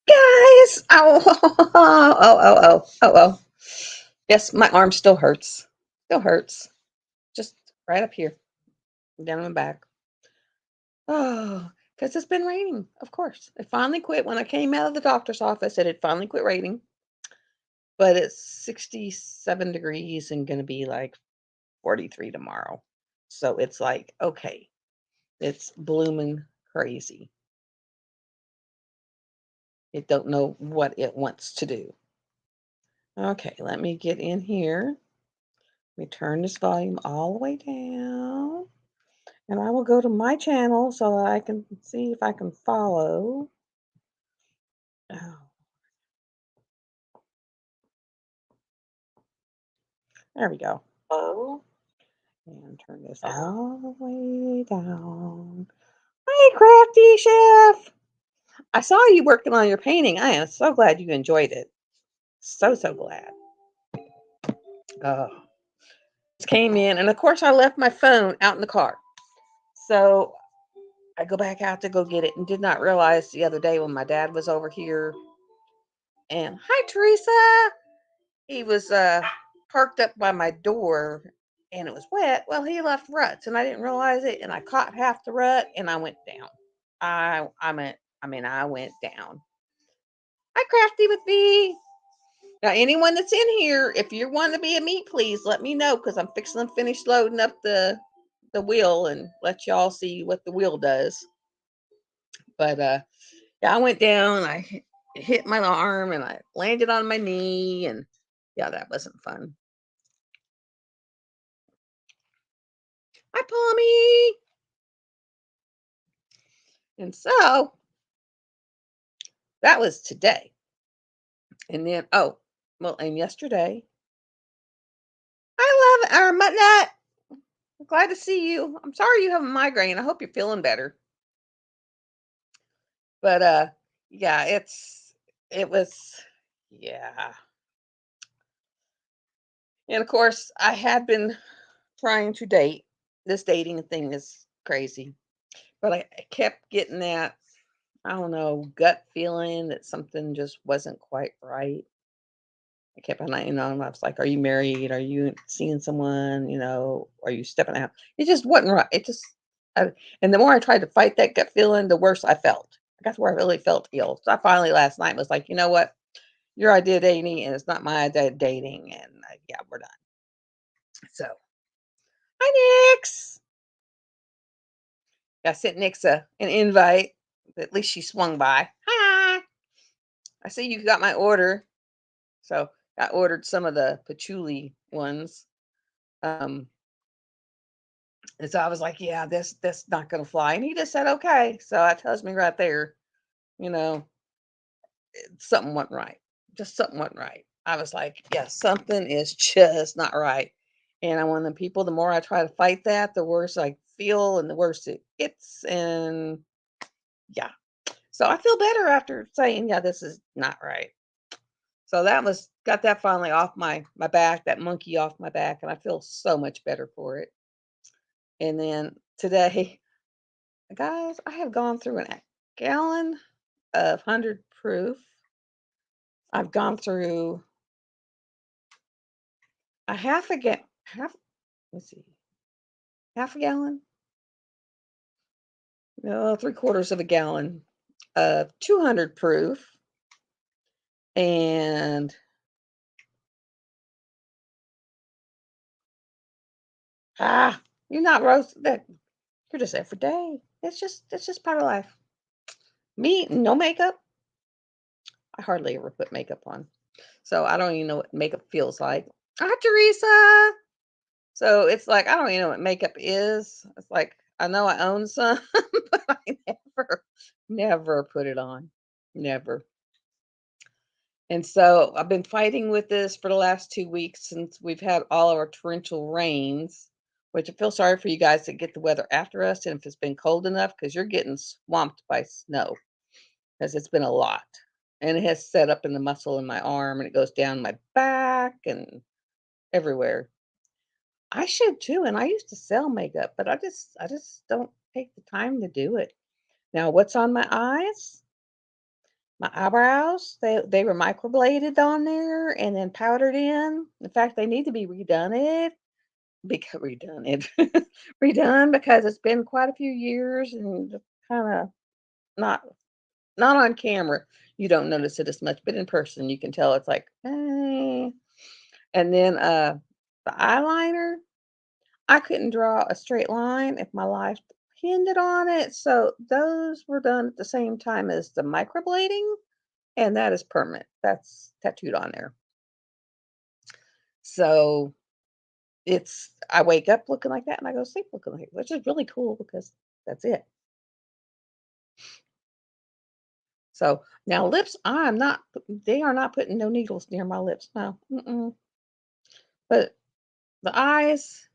Guys! Oh, oh. Yes, my arm still hurts. Still hurts. Just right up here, down my back. Oh, because it's been raining, of course. It finally quit when I came out of the doctor's office. It had finally quit raining, but it's 67 degrees and going to be like 43 tomorrow. So it's like, okay, it's blooming crazy. It don't know what it wants to do. Okay, let me get in here. Let me turn this volume all the way down. And I will go to my channel so that I can see if I can follow. Oh, there we go. Oh, and turn this all the way down. Hi, Crafty Chef. I saw you working on your painting. I am so glad you enjoyed it. So glad. Oh, just came in, and of course, I left my phone out in the car. So I go back out to go get it and did not realize the other day when my dad was over here. And hi, Teresa. He was parked up by my door and it was wet. Well, he left ruts and I didn't realize it. And I caught half the rut and I went down. I went down. Hi, Crafty with me. Now, anyone that's in here, if you want to be a meat, please let me know because I'm fixing to finish loading up the wheel and let y'all see what the wheel does. But yeah, I went down. Hit my arm and I landed on my knee, and yeah, that wasn't fun. Hi, Pommy. And so that was today. And then, oh, well, and yesterday, I love it. Muttnut. I'm glad to see you. I'm sorry you have a migraine. I hope you're feeling better. But yeah, it was, yeah. And of course, I had been trying to date. This dating thing is crazy. But I kept getting that, I don't know, gut feeling that something just wasn't quite right. I kept on, I was like, "Are you married? Are you seeing someone? Are you stepping out?" It just wasn't right. And the more I tried to fight that gut feeling, the worse I felt. I got to where I really felt ill. So I finally last night was like, you know what? Your idea of dating, and it's not my idea of dating, and yeah, we're done. So, hi, Nix. I sent Nix an invite. At least she swung by. Hi. I see you got my order. So I ordered some of the patchouli ones. Um, And so I was like, "Yeah, this not gonna fly." And he just said, "Okay." So that tells me right there, you know, something wasn't right. Just something wasn't right. I was like, "Yeah, something is just not right." And I want the people, the more I try to fight that, the worse I feel and the worse it gets. And yeah. So I feel better after saying, "Yeah, this is not right." So that was got that finally off my back, that monkey off my back, and I feel so much better for it. And then today guys, I have gone through a gallon of 100 proof. I've gone through a half, let's see, half a gallon? No, three-quarters of a gallon of 200 proof. And, ah, you're not roast that. You're just every day. It's just part of life. Me, no makeup. I hardly ever put makeup on. So I don't even know what makeup feels like. Hi, Teresa. So it's like, I don't even know what makeup is. It's like, I know I own some, but I never put it on. Never. And so I've been fighting with this for the last 2 weeks since we've had all of our torrential rains, which I feel sorry for you guys that get the weather after us. And if it's been cold enough, because you're getting swamped by snow, because it's been a lot. And it has set up in the muscle in my arm and it goes down my back and everywhere. I should too, and I used to sell makeup, but I just don't take the time to do it. Now, what's on my eyes? My eyebrows, they were microbladed on there and then powdered in. In fact, they need to be redone it redone because it's been quite a few years and kinda not not on camera, you don't notice it as much, but in person, you can tell it's like, "Eh." And then, the eyeliner, I couldn't draw a straight line if my life depended on it, so those were done at the same time as the microblading, and that is permanent. That's tattooed on there. So, I wake up looking like that, and I go to sleep looking like it, which is really cool because that's it. So, now lips, I'm not they are not putting no needles near my lips, no, mm-mm. But the eyes,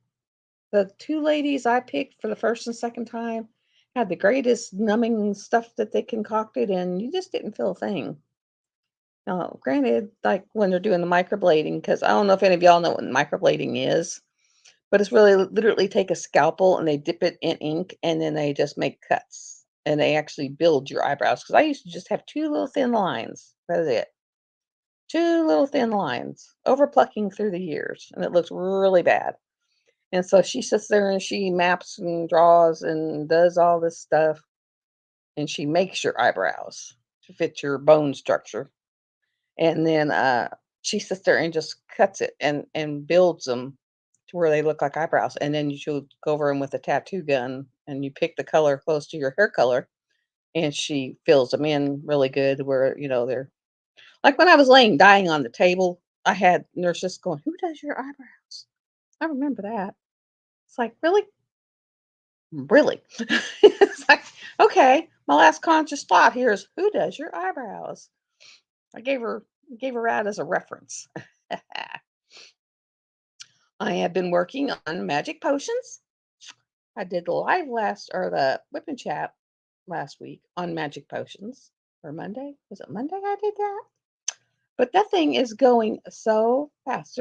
the 2 ladies I picked for the 1st and 2nd time had the greatest numbing stuff that they concocted, and you just didn't feel a thing. Now, granted, like, when they're doing the microblading, because I don't know if any of y'all know what microblading is, but it's really literally take a scalpel and they dip it in ink, and then they just make cuts, and they actually build your eyebrows. Because I used to just have 2 little thin lines, that is it. 2 little thin lines, over plucking through the years, and it looks really bad. And so she sits there and she maps and draws and does all this stuff, and she makes your eyebrows to fit your bone structure. And then she sits there and just cuts it and builds them to where they look like eyebrows. And then she'll go over them with a tattoo gun and you pick the color close to your hair color, and she fills them in really good where they're like when I was laying dying on the table, I had nurses going, "Who does your eyebrows?" I remember that. It's like, really? Really? It's like, okay, my last conscious thought here is, who does your eyebrows? I gave her that as a reference. I have been working on magic potions. I did the live last or the whip and chat last week on magic potions. Or Monday? Was it Monday I did that? But that thing is going so fast.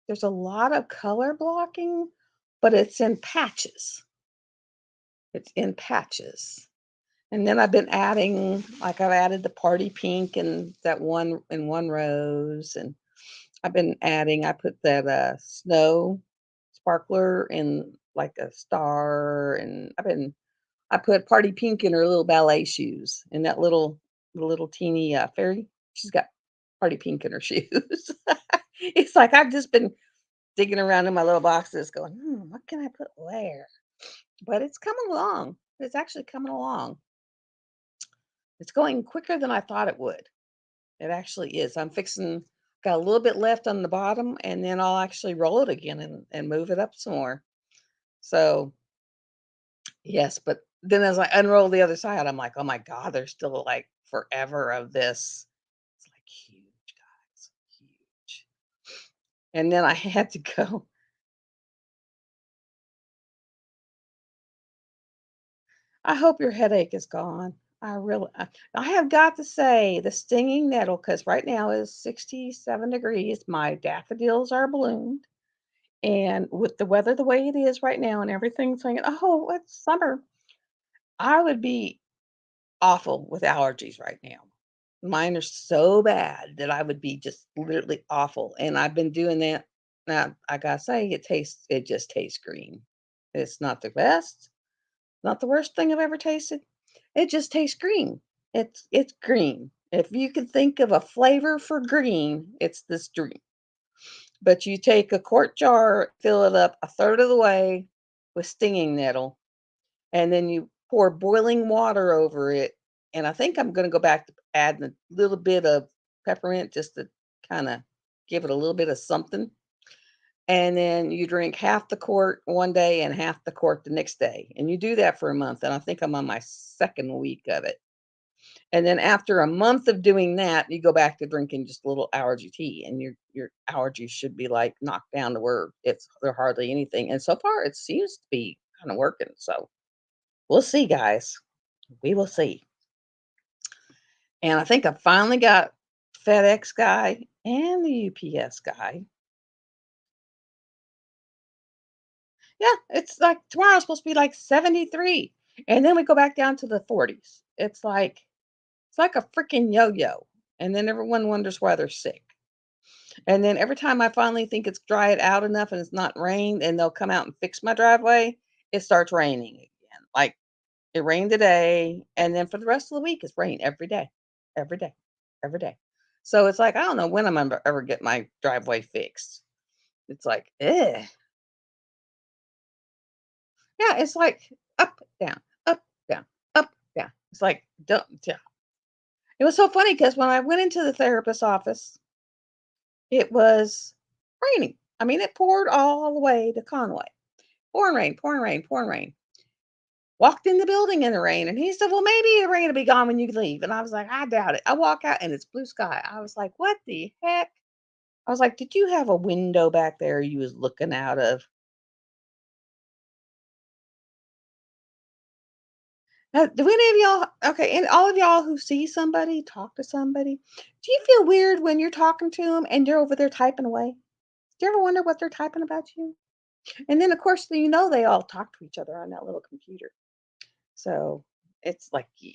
There's a lot of color blocking, but it's in patches. It's in patches. And then I've been adding, like I've added the party pink and that one in one rose, and I put that snow sparkler in like a star, and I put party pink in her little ballet shoes, and that little teeny fairy, she's got party pink in her shoes. It's like I've just been digging around in my little boxes, going, what can I put where? But it's coming along. It's actually coming along. It's going quicker than I thought it would. It actually is. Got a little bit left on the bottom, and then I'll actually roll it again and move it up some more. So, yes, but then as I unroll the other side, I'm like, oh my God, there's still like forever of this. It's like huge, guys, huge. And then I had to go. I hope your headache is gone. I have got to say, the stinging nettle, because right now is 67 degrees. My daffodils are bloomed. And with the weather the way it is right now and everything saying, "Oh, it's summer," I would be awful with allergies right now. Mine are so bad that I would be just literally awful, and I've been doing that. Now, I gotta say, it just tastes green. It's not the best, not the worst thing I've ever tasted. It just tastes green. It's green. If you could think of a flavor for green, it's this drink. But you take a quart jar, fill it up a third of the way with stinging nettle, and then you pour boiling water over it. And I think I'm gonna go back to adding a little bit of peppermint just to kinda give it a little bit of something. And then you drink half the quart one day and half the quart the next day. And you do that for a month, and I think I'm on my 2nd week of it. And then after a month of doing that, you go back to drinking just a little allergy tea, and your allergies should be, like, knocked down to where they're hardly anything, and so far, it seems to be kinda working, so we'll see, guys. We will see. And I think I finally got FedEx guy and the UPS guy. Yeah, it's like tomorrow's supposed to be, like, 73, and then we go back down to the 40s. It's like It's like a freaking yo-yo. And then everyone wonders why they're sick. And then every time I finally think it's dried out enough and it's not rained and they'll come out and fix my driveway, it starts raining again. Like it rained today, and then for the rest of the week, it's rain every day, every day, every day. So it's like, I don't know when I'm ever get my driveway fixed. It's like, eh. Yeah, it's like up, down, up, down. It's like, don't, yeah. It was so funny because when I went into the therapist's office, it was raining. I mean, it poured all the way to Conway. Pouring rain, pouring rain, pouring rain. Walked in the building in the rain, and he said, "Well, maybe the rain will be gone when you leave." And I was like, "I doubt it." I walk out and it's blue sky. I was like, "What the heck?" I was like, "Did you have a window back there you was looking out of?" Do any of y'all okay, and all of y'all who see somebody, talk to somebody, do you feel weird when you're talking to them and they're over there typing away? Do you ever wonder what they're typing about you? And then, of course, they all talk to each other on that little computer. So it's like, yeah,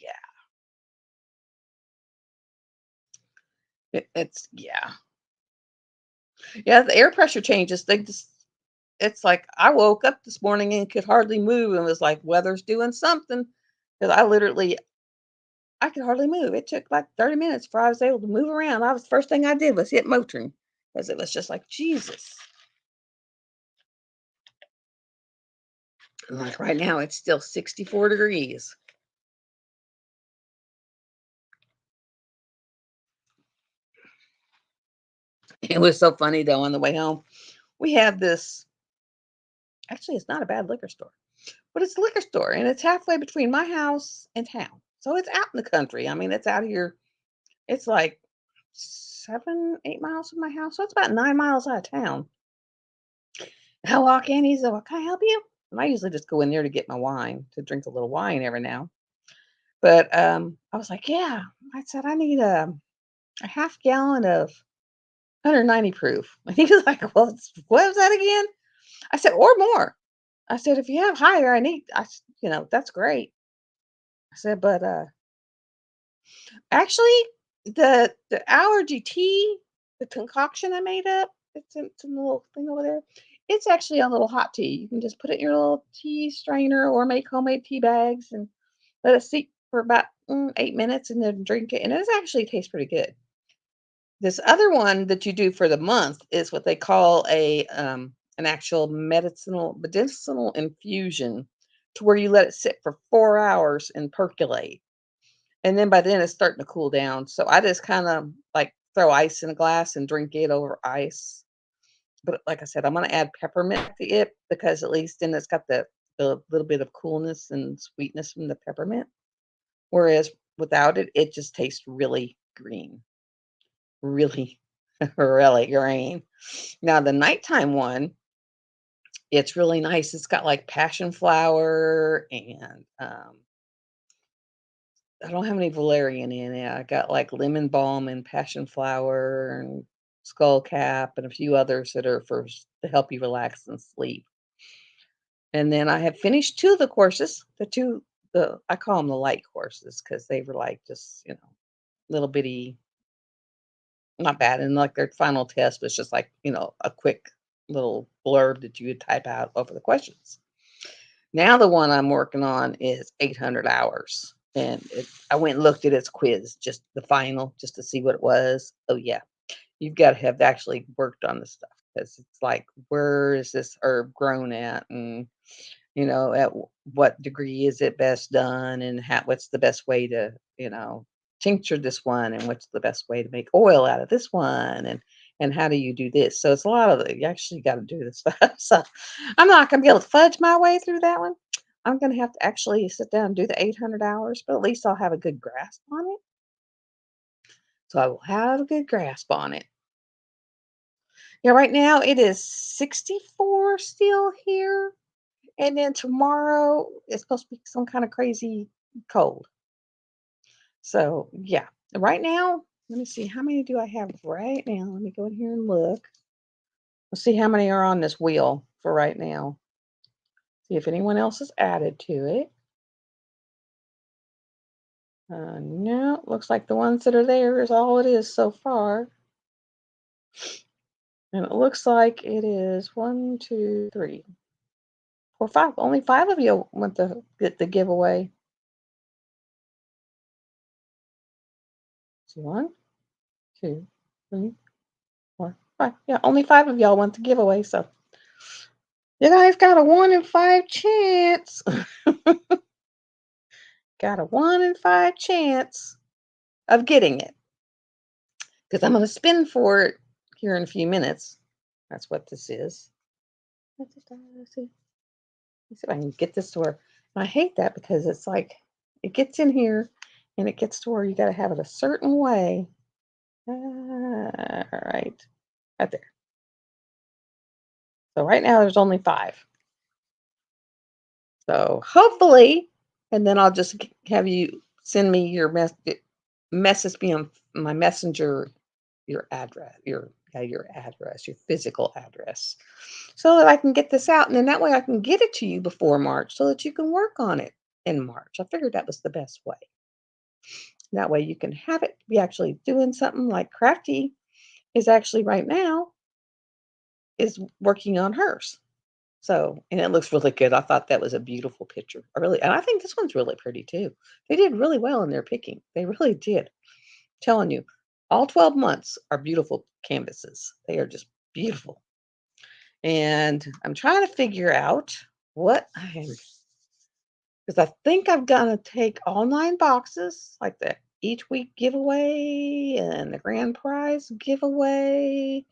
yeah. Yeah, the air pressure changes. They just it's like I woke up this morning and could hardly move and was like, weather's doing something. Because I could hardly move. It took like 30 minutes before I was able to move around. I was first thing I did was hit Motrin because it was just like Jesus. And like right now, it's still 64 degrees. It was so funny though on the way home. We have this actually, it's not a bad liquor store, but it's a liquor store and it's halfway between my house and town. So it's out in the country. I mean, it's out here. It's like 7, 8 miles from my house, so it's about 9 miles out of town. I walk in, he said, "Well, can I help you?" And I usually just go in there to get my wine, to drink a little wine every now. But, I was like, "Yeah." I said, "I need a half gallon of 190 proof." And he was like, "Well, what was that again?" I said, "Or more." I said, "If you have higher, that's great." I said, "But, actually, the allergy tea, the concoction I made up, it's in the little thing over there. It's actually a little hot tea. You can just put it in your little tea strainer or make homemade tea bags and let it steep for about 8 minutes and then drink it. And it actually tastes pretty good. This other one that you do for the month is what they call an actual medicinal infusion, to where you let it sit for 4 hours and percolate, and then by then it's starting to cool down. So I just kind of like throw ice in a glass and drink it over ice. But like I said, I'm gonna add peppermint to it because at least then it's got the little bit of coolness and sweetness from the peppermint. Whereas without it, it just tastes really green. Really, really green. Now the nighttime one, it's really nice. It's got like passion flower and I don't have any valerian in it. I got like lemon balm and passion flower and skullcap and a few others that are to help you relax and sleep. And then I have finished two of the courses. The I call them the light courses because they were like just little bitty, not bad. And like their final test was just like a quick little blurb that you would type out over the questions. Now the one I'm working on is 800 hours, and I went and looked at its quiz, just the final, just to see what it was. Oh yeah, you've got to have actually worked on the stuff because it's like, where is this herb grown at, and at what degree is it best done, and what's the best way to tincture this one, and what's the best way to make oil out of this one, and how do you do this? So it's a lot of you actually got to do this stuff. So I'm not going to be able to fudge my way through that one. I'm going to have to actually sit down and do the 800 hours, but at least I'll have a good grasp on it. So I will have a good grasp on it. Yeah, right now it is 64 still here. And then tomorrow it's supposed to be some kind of crazy cold. So yeah, right now, let me see, how many do I have right now? Let me go in here and look. Let's see how many are on this wheel for right now. See if anyone else has added to it. No, looks like the ones that are there is all it is so far. And it looks like it is one, two, three, four, five. Only five of you want to get the giveaway. See, one, two, three, four, five. Yeah, only five of y'all want the giveaway. So you guys got a 1 in 5 chance. Got a 1 in 5 chance of getting it because I'm going to spin for it here in a few minutes. That's what this is. Let's see if I can get this to where. And I hate that because it's like it gets in here and it gets to where you got to have it a certain way. All right there. So right now there's only five. So hopefully, and then I'll just have you send me your message me on my messenger, your address, your address, your physical address, so that I can get this out, and then that way I can get it to you before March, so that you can work on it in March. I figured that was the best way. That way you can have it be actually doing something like Crafty is actually right now is working on hers. So, and it looks really good. I thought that was a beautiful picture. And I think this one's really pretty too. They did really well in their picking. They really did. Telling you, all 12 months are beautiful canvases. They are just beautiful. And I'm trying to figure out what I'm, because I think I'm gonna take all 9 boxes, like the each week giveaway and the grand prize giveaway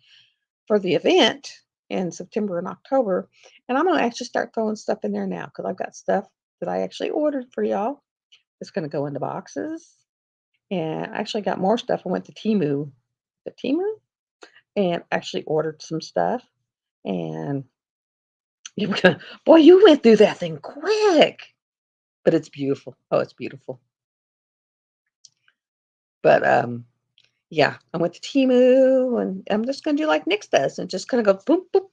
for the event in September and October, and I'm gonna actually start throwing stuff in there now because I've got stuff that I actually ordered for y'all. It's gonna go into boxes, and I actually got more stuff. I went to Temu, and actually ordered some stuff. And you were gonna, boy, you went through that thing quick, but it's beautiful. Oh, it's beautiful. But yeah, I went to Temu, and I'm just gonna do like Nix does, and just gonna go boom, boom.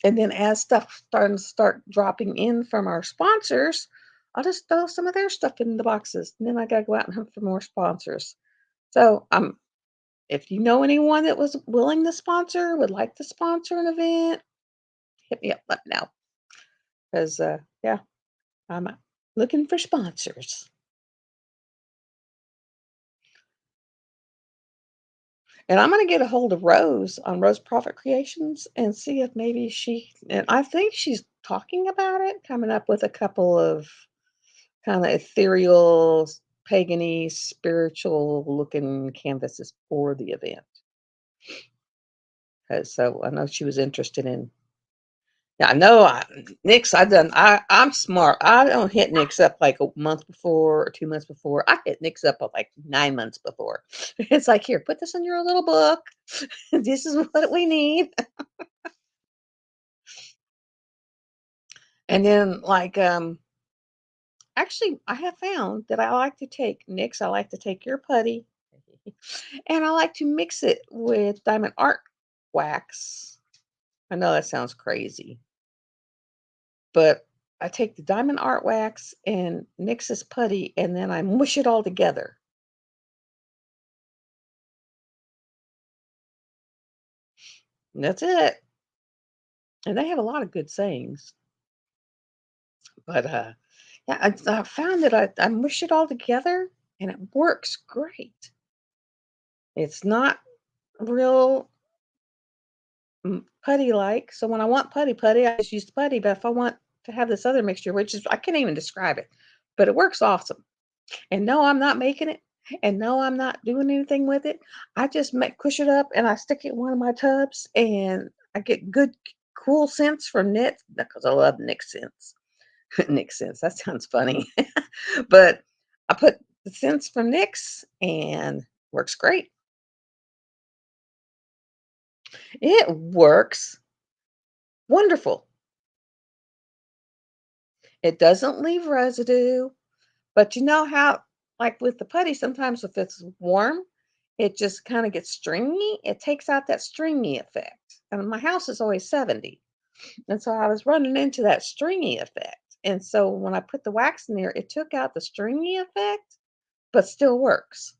And then as stuff starting to start dropping in from our sponsors, I'll just throw some of their stuff in the boxes. And then I gotta go out and hunt for more sponsors. So if you know anyone that was willing to sponsor, would like to sponsor an event, hit me up, let me know. Because yeah, I'm looking for sponsors. And I'm gonna get a hold of Rose on Rose Profit Creations and see if maybe and I think she's talking about it, coming up with a couple of kinda ethereal, pagany, spiritual-looking canvases for the event. 'Cause so I know she was interested in. Yeah, I know Nick's I'm smart. I don't hit Nick's up like a month before or 2 months before. I hit Nick's up like 9 months before. It's like, "Here, put this in your little book. This is what we need." And then, like, actually, I have found that I like to take Nick's, I like to take your putty, and I like to mix it with diamond art wax. I know that sounds crazy, but I take the diamond art wax and Nix's putty, and then I mush it all together. And that's it. And they have a lot of good sayings. But yeah, I found that I mush it all together and it works great. It's not real putty like. So when I want putty, I just use the putty. But if I want to have this other mixture, which is I can't even describe it, but it works awesome. And no, I'm not making it. And no, I'm not doing anything with it. I just make push it up and I stick it in one of my tubs and I get good cool scents from Knit because I love Nick scents. Nick scents. That sounds funny. But I put the scents from Nick's and works great. It works wonderful. It doesn't leave residue. But you know how, like with the putty, sometimes if it's warm, it just kind of gets stringy. It takes out that stringy effect. And my house is always 70. And so I was running into that stringy effect. And so when I put the wax in there, it took out the stringy effect, but still works.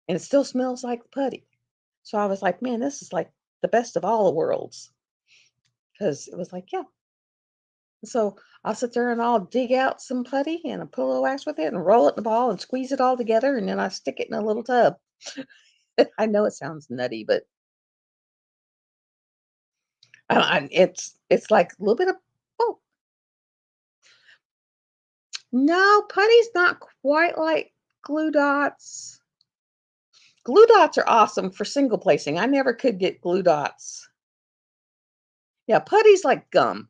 And it still smells like putty. So I was like, man, this is like the best of all the worlds. Because it was like, yeah. So I'll sit there and I'll dig out some putty and a pillow wax with it and roll it in a ball and squeeze it all together. And then I stick it in a little tub. I know it sounds nutty, but it's like a little bit of, oh, no, putty's not quite like glue dots. Glue dots are awesome for single placing. I never could get glue dots. Yeah, putty's like gum.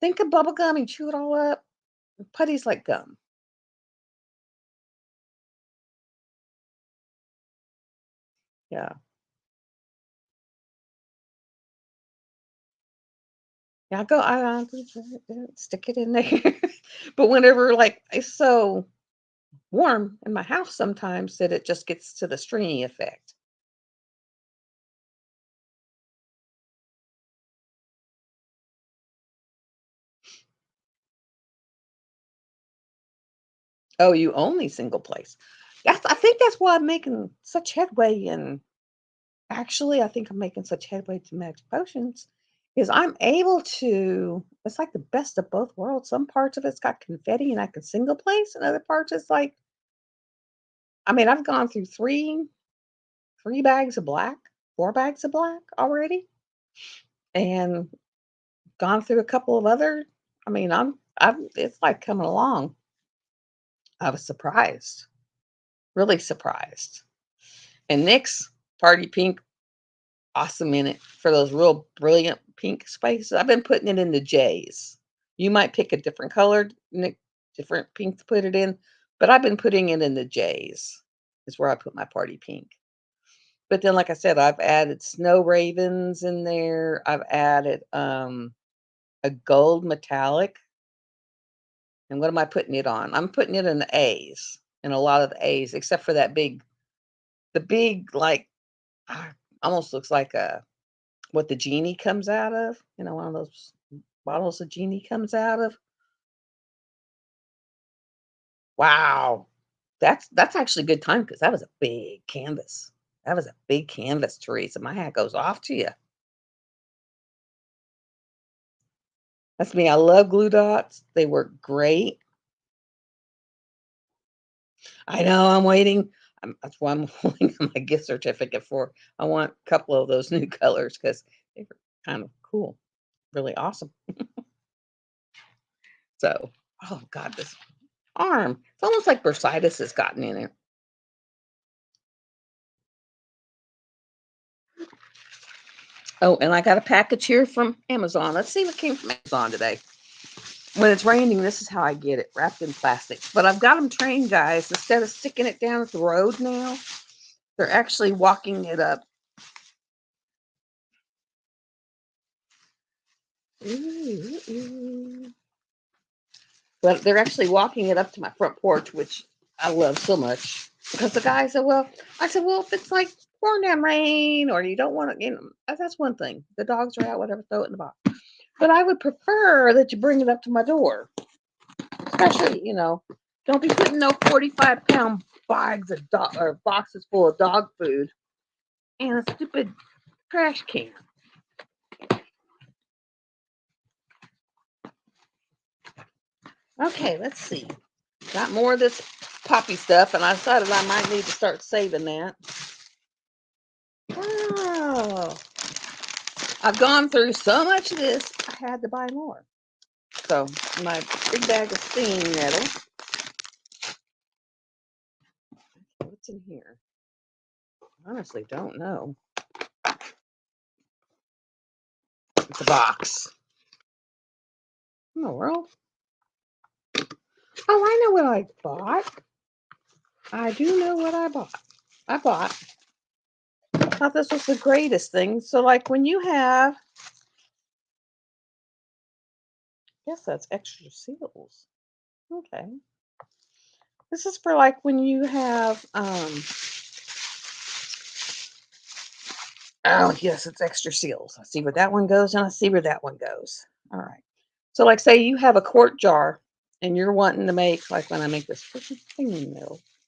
Think of bubble gum and chew it all up. Putty's like gum. Yeah. Yeah, I stick it in there. But whenever like it's so warm in my house sometimes that it just gets to the stringy effect. Oh, you only single place. I think that's why I'm making such headway in actually I think I'm making such headway to Magic Potions is I'm able to it's like the best of both worlds. Some parts of it's got confetti and I can single place, and other parts it's like I mean, I've gone through three bags of black, 4 bags of black already, and gone through a couple of other I mean, I'm it's like coming along. I was surprised, really surprised. And NYX Party Pink, awesome in it for those real brilliant pink spaces. I've been putting it in the J's. You might pick a different colored, different pink to put it in, but I've been putting it in the J's. Is where I put my party pink. But then, like I said, I've added snow ravens in there. I've added a gold metallic. And what am I putting it on? I'm putting it in the A's, in a lot of the A's, except for the big like ah, almost looks like a what the genie comes out of. You know, one of those bottles the genie comes out of. Wow, that's actually good time because that was a big canvas. That was a big canvas, Teresa. My hat goes off to you. That's me. I love glue dots. They work great. I know, I'm waiting. That's why I'm holding my gift certificate for. I want a couple of those new colors because they were kind of cool, really awesome. So, oh God, this arm. It's almost like bursitis has gotten in it. Oh, and I got a package here from Amazon. Let's see what came from Amazon today. When it's raining, this is how I get it, wrapped in plastic. But I've got them trained, guys. Instead of sticking it down at the road now, they're actually walking it up. Ooh, ooh. But they're actually walking it up to my front porch, which I love so much. Because the guy said, well, I said, well, if it's like pouring down rain or you don't want to, that's one thing. The dogs are out, whatever, throw it in the box. But I would prefer that you bring it up to my door, especially, don't be putting no 45-pound bags of dog or boxes full of dog food in a stupid trash can. Okay, let's see. Got more of this poppy stuff, and I decided I might need to start saving that. Wow. I've gone through so much of this, I had to buy more. So, my big bag of steam metal. What's in here? Honestly, don't know. It's a box. In the world? Oh, I know what I bought. I do know what I bought. I thought this was the greatest thing. So, like when you have, yes, that's extra seals. Okay. This is for like when you have, oh, yes, it's extra seals. I see where that one goes and I see where that one goes. All right. So, like, say you have a quart jar and you're wanting to make, like when I make this freaking thing in the middle.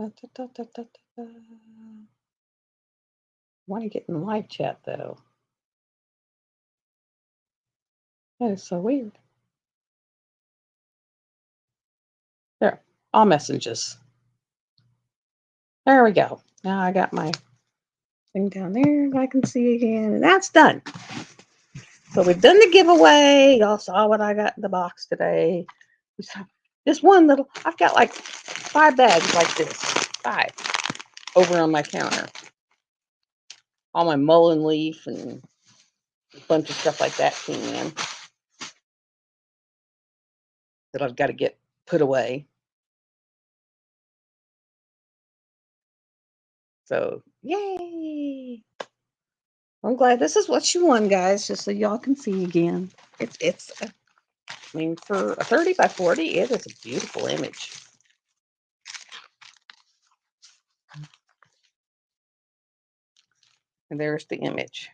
Da, da, da, da, da, da, da. Want to get in live chat though. That is so weird. There, all messages. There we go. Now I got my thing down there I can see again, and that's done. So we've done the giveaway. Y'all saw what I got in the box today. Just one little, I've got like 5 bags like this, 5 over on my counter. All my mullein leaf and a bunch of stuff like that came in that I've got to get put away. So, yay! I'm glad this is what you won, guys, just so y'all can see again. I mean, for a 30 by 40, it is a beautiful image. And there's the image.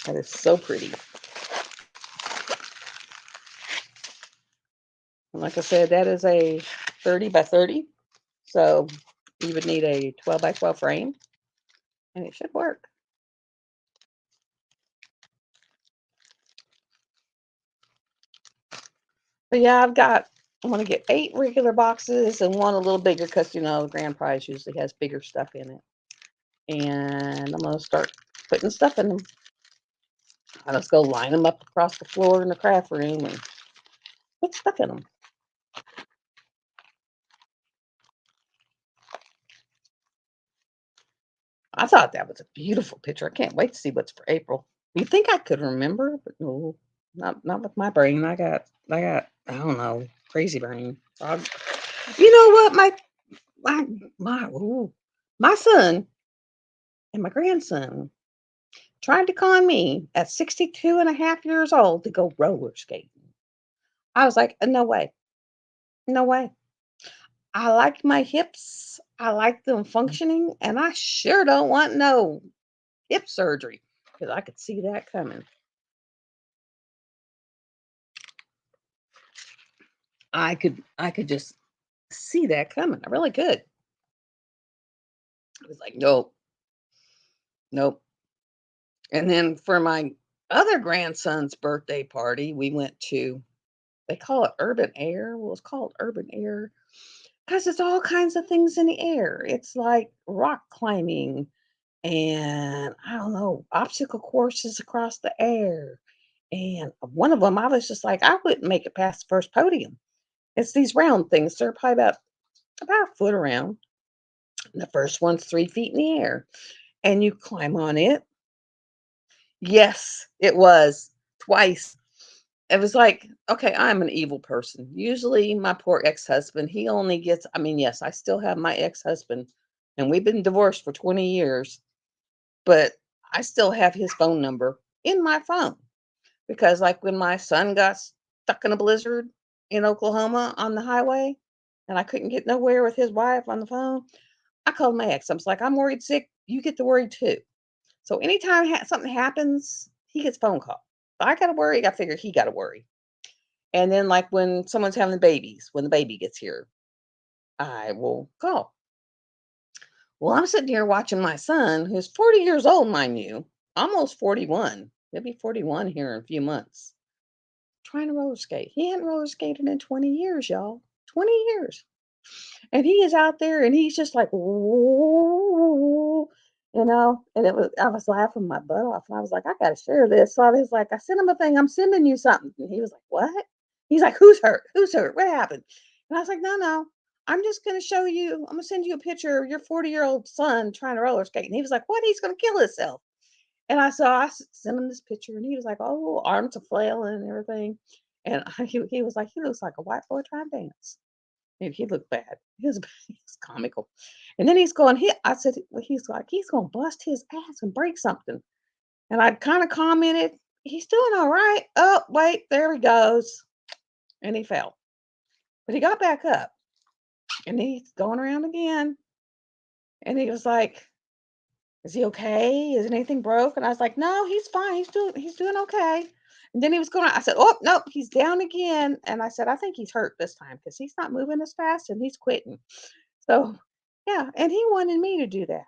That is so pretty. And like I said, that is a 30 by 30. So you would need a 12 by 12 frame, and it should work. But yeah, I want to get 8 regular boxes and one a little bigger because, grand prize usually has bigger stuff in it. And I'm going to start putting stuff in them. I'll just go line them up across the floor in the craft room and put stuff in them. I thought that was a beautiful picture. I can't wait to see what's for April. You think I could remember, but no, not with my brain. I don't know, crazy brain. You know what? My son and my grandson tried to con me at 62 and a half years old to go roller skating. I was like, no way, no way. I like my hips. I like them functioning, and I sure don't want no hip surgery because I could see that coming. I could just see that coming. I really could. I was like, nope, nope. And then for my other grandson's birthday party, we went to, they call it Urban Air. Well, it's called Urban Air because it's all kinds of things in the air. It's like rock climbing and I don't know, obstacle courses across the air. And one of them, I was just like, I wouldn't make it past the first podium. It's these round things. They're probably about a foot around. And the first one's 3 feet in the air, and you climb on it. Yes, it was twice. It was like, okay, I'm an evil person. Usually, my poor ex-husband, he only gets, I mean, yes, I still have my ex-husband, and we've been divorced for 20 years, but I still have his phone number in my phone because, like, when my son got stuck in a blizzard in Oklahoma on the highway, and I couldn't get nowhere with his wife on the phone, I called my ex. I was like, I'm worried sick. You get to worry too. So anytime something happens, he gets phone call. I got to worry. I figure he got to worry. And then, like when someone's having babies, when the baby gets here, I will call. Well, I'm sitting here watching my son, who's 40 years old, mind you, almost 41. He'll be 41 here in a few months, trying to roller skate. He hadn't roller skated in 20 years, y'all. 20 years. And he is out there and he's just like, "Ooh," and I was laughing my butt off. And I was like, I gotta share this. So I was like, I sent him a thing, I'm sending you something. And he was like, what? He's like, who's hurt? Who's hurt? What happened? And I was like, no, no. I'm just gonna show you, I'm gonna send you a picture of your 40-year-old son trying to roller skate. And he was like, what? He's gonna kill himself. And sent him this picture and he was like, oh, arms are flailing and everything. And he was like, he looks like a white boy trying to dance. And he looked bad. He was comical. And then I said, well, he's like, he's going to bust his ass and break something. And I kind of commented, he's doing all right. Oh, wait, there he goes. And he fell. But he got back up and he's going around again. And he was like, is he okay? Is anything broke? And I was like, no, he's fine. He's doing okay. And then he was going, I said, "Oh, nope, he's down again." And I said, "I think he's hurt this time because he's not moving as fast and he's quitting." So, yeah, and he wanted me to do that.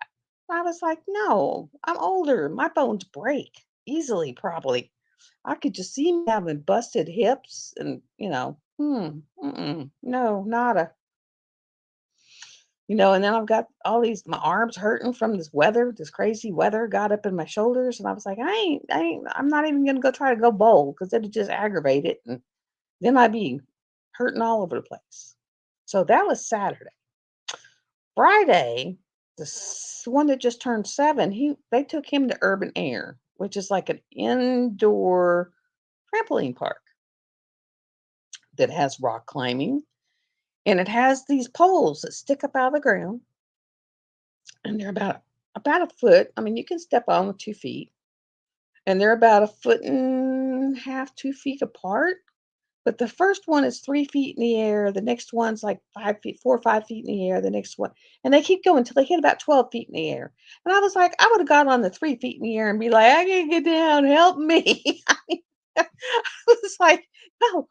I was like, "No, I'm older. My bones break easily, probably." I could just see me having busted hips and, no, nada. And then I've got all these my arms hurting from this weather, this crazy weather got up in my shoulders, and I was like, I'm not even gonna go try to go bowl because it'd just aggravate it, and then I'd be hurting all over the place. So that was Saturday. Friday, one that just turned 7, they took him to Urban Air, which is like an indoor trampoline park that has rock climbing, and it has these poles that stick up out of the ground, and they're about a foot. I mean, you can step on with 2 feet, and they're about a foot and a half, 2 feet apart. But the first one is 3 feet in the air, the next one's like 5 feet, 4 or 5 feet in the air, the next one, and they keep going until they hit about 12 feet in the air. And I was like, I would have got on the 3 feet in the air and be like, "I can't get down, help me." I mean, I was like, "No."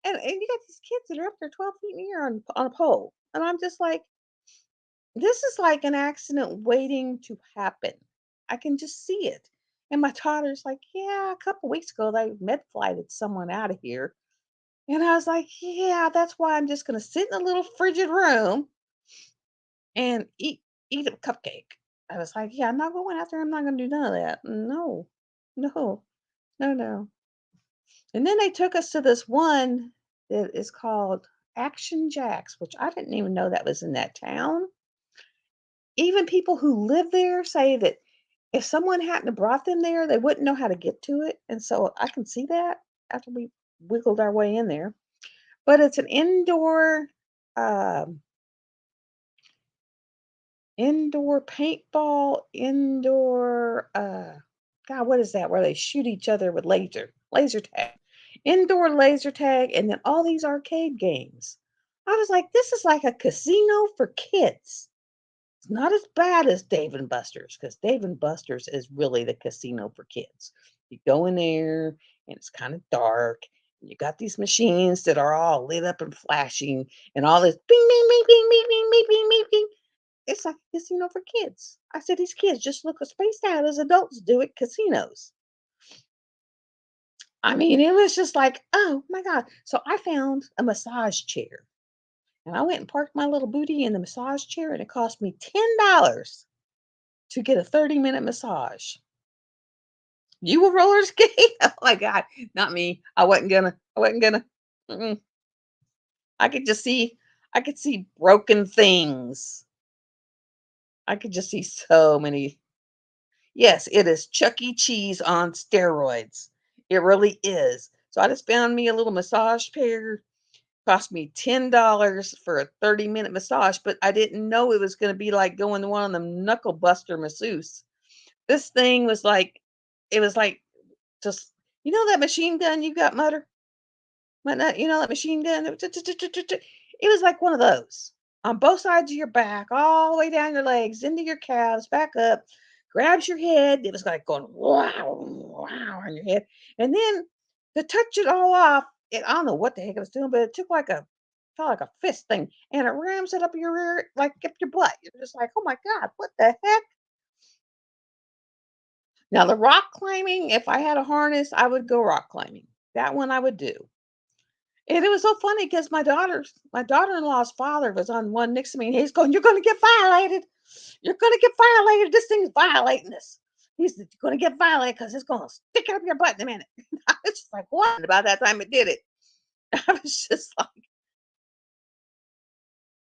And you got these kids that are up there 12 feet in the air on a pole. And I'm just like, this is like an accident waiting to happen. I can just see it. And my daughter's like, "Yeah, a couple weeks ago they med flighted someone out of here." And I was like, "Yeah, that's why I'm just gonna sit in a little frigid room and eat a cupcake." I was like, "Yeah, I'm not going out there. I'm not gonna do none of that. No, no, no, no." And then they took us to this one that is called Action Jacks, which I didn't even know that was in that town. Even people who live there say that if someone hadn't have brought them there, they wouldn't know how to get to it. And so I can see that after we wiggled our way in there. But it's an um, indoor paintball, indoor God, what is that? Where they shoot each other with laser tag. Indoor laser tag, and then all these arcade games. I was like, this is like a casino for kids. It's not as bad as Dave and Buster's because Dave and Buster's is really the casino for kids. You go in there and it's kind of dark. And you got these machines that are all lit up and flashing and all this bing, bing, bing, bing, bing, bing, bing, bing, bing, bing. It's like a casino for kids. I said, these kids just look as spaced out as adults do at casinos. I mean, it was just like, oh my God. So I found a massage chair and I went and parked my little booty in the massage chair and it cost me $10 to get a 30-minute massage. You will roller skate? Oh my god, not me. I wasn't gonna. Mm-mm. I could just see I could see broken things. I could just see so many. Yes, it is Chuck E. Cheese on steroids. It really is. So I just found me a little massage pair. Cost me $10 for a 30-minute massage, but I didn't know it was gonna be like going to one of them knuckle buster masseuse. This thing was like it was like just that machine gun you got, Mutter? That machine gun? It was like one of those on both sides of your back, all the way down your legs, into your calves, back up, grabs your head. It was like going wow, wow on your head. And then to touch it all off, I don't know what the heck it was doing, but it took felt like a fist thing, and it rams it up your rear, like up your butt. You're just like, oh my God, what the heck? Now, the rock climbing, if I had a harness, I would go rock climbing. That one I would do. And it was so funny because my daughter-in-law's father was on one next to me, and he's going, "You're gonna get violated. You're gonna get violated. This thing's violating us." You're gonna get violated because it's gonna stick it up your butt in a minute. I was just like, what? About that time it did it. I was just like,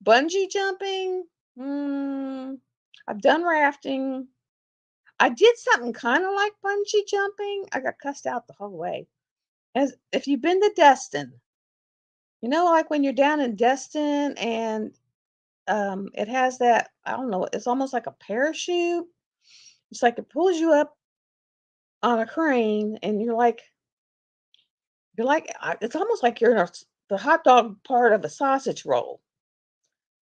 bungee jumping. Mm, I've done rafting. I did something kind of like bungee jumping. I got cussed out the whole way. As if you've been to Destin, like when you're down in Destin and it has that, I don't know, it's almost like a parachute. It's like it pulls you up on a crane and it's almost like you're in the hot dog part of a sausage roll.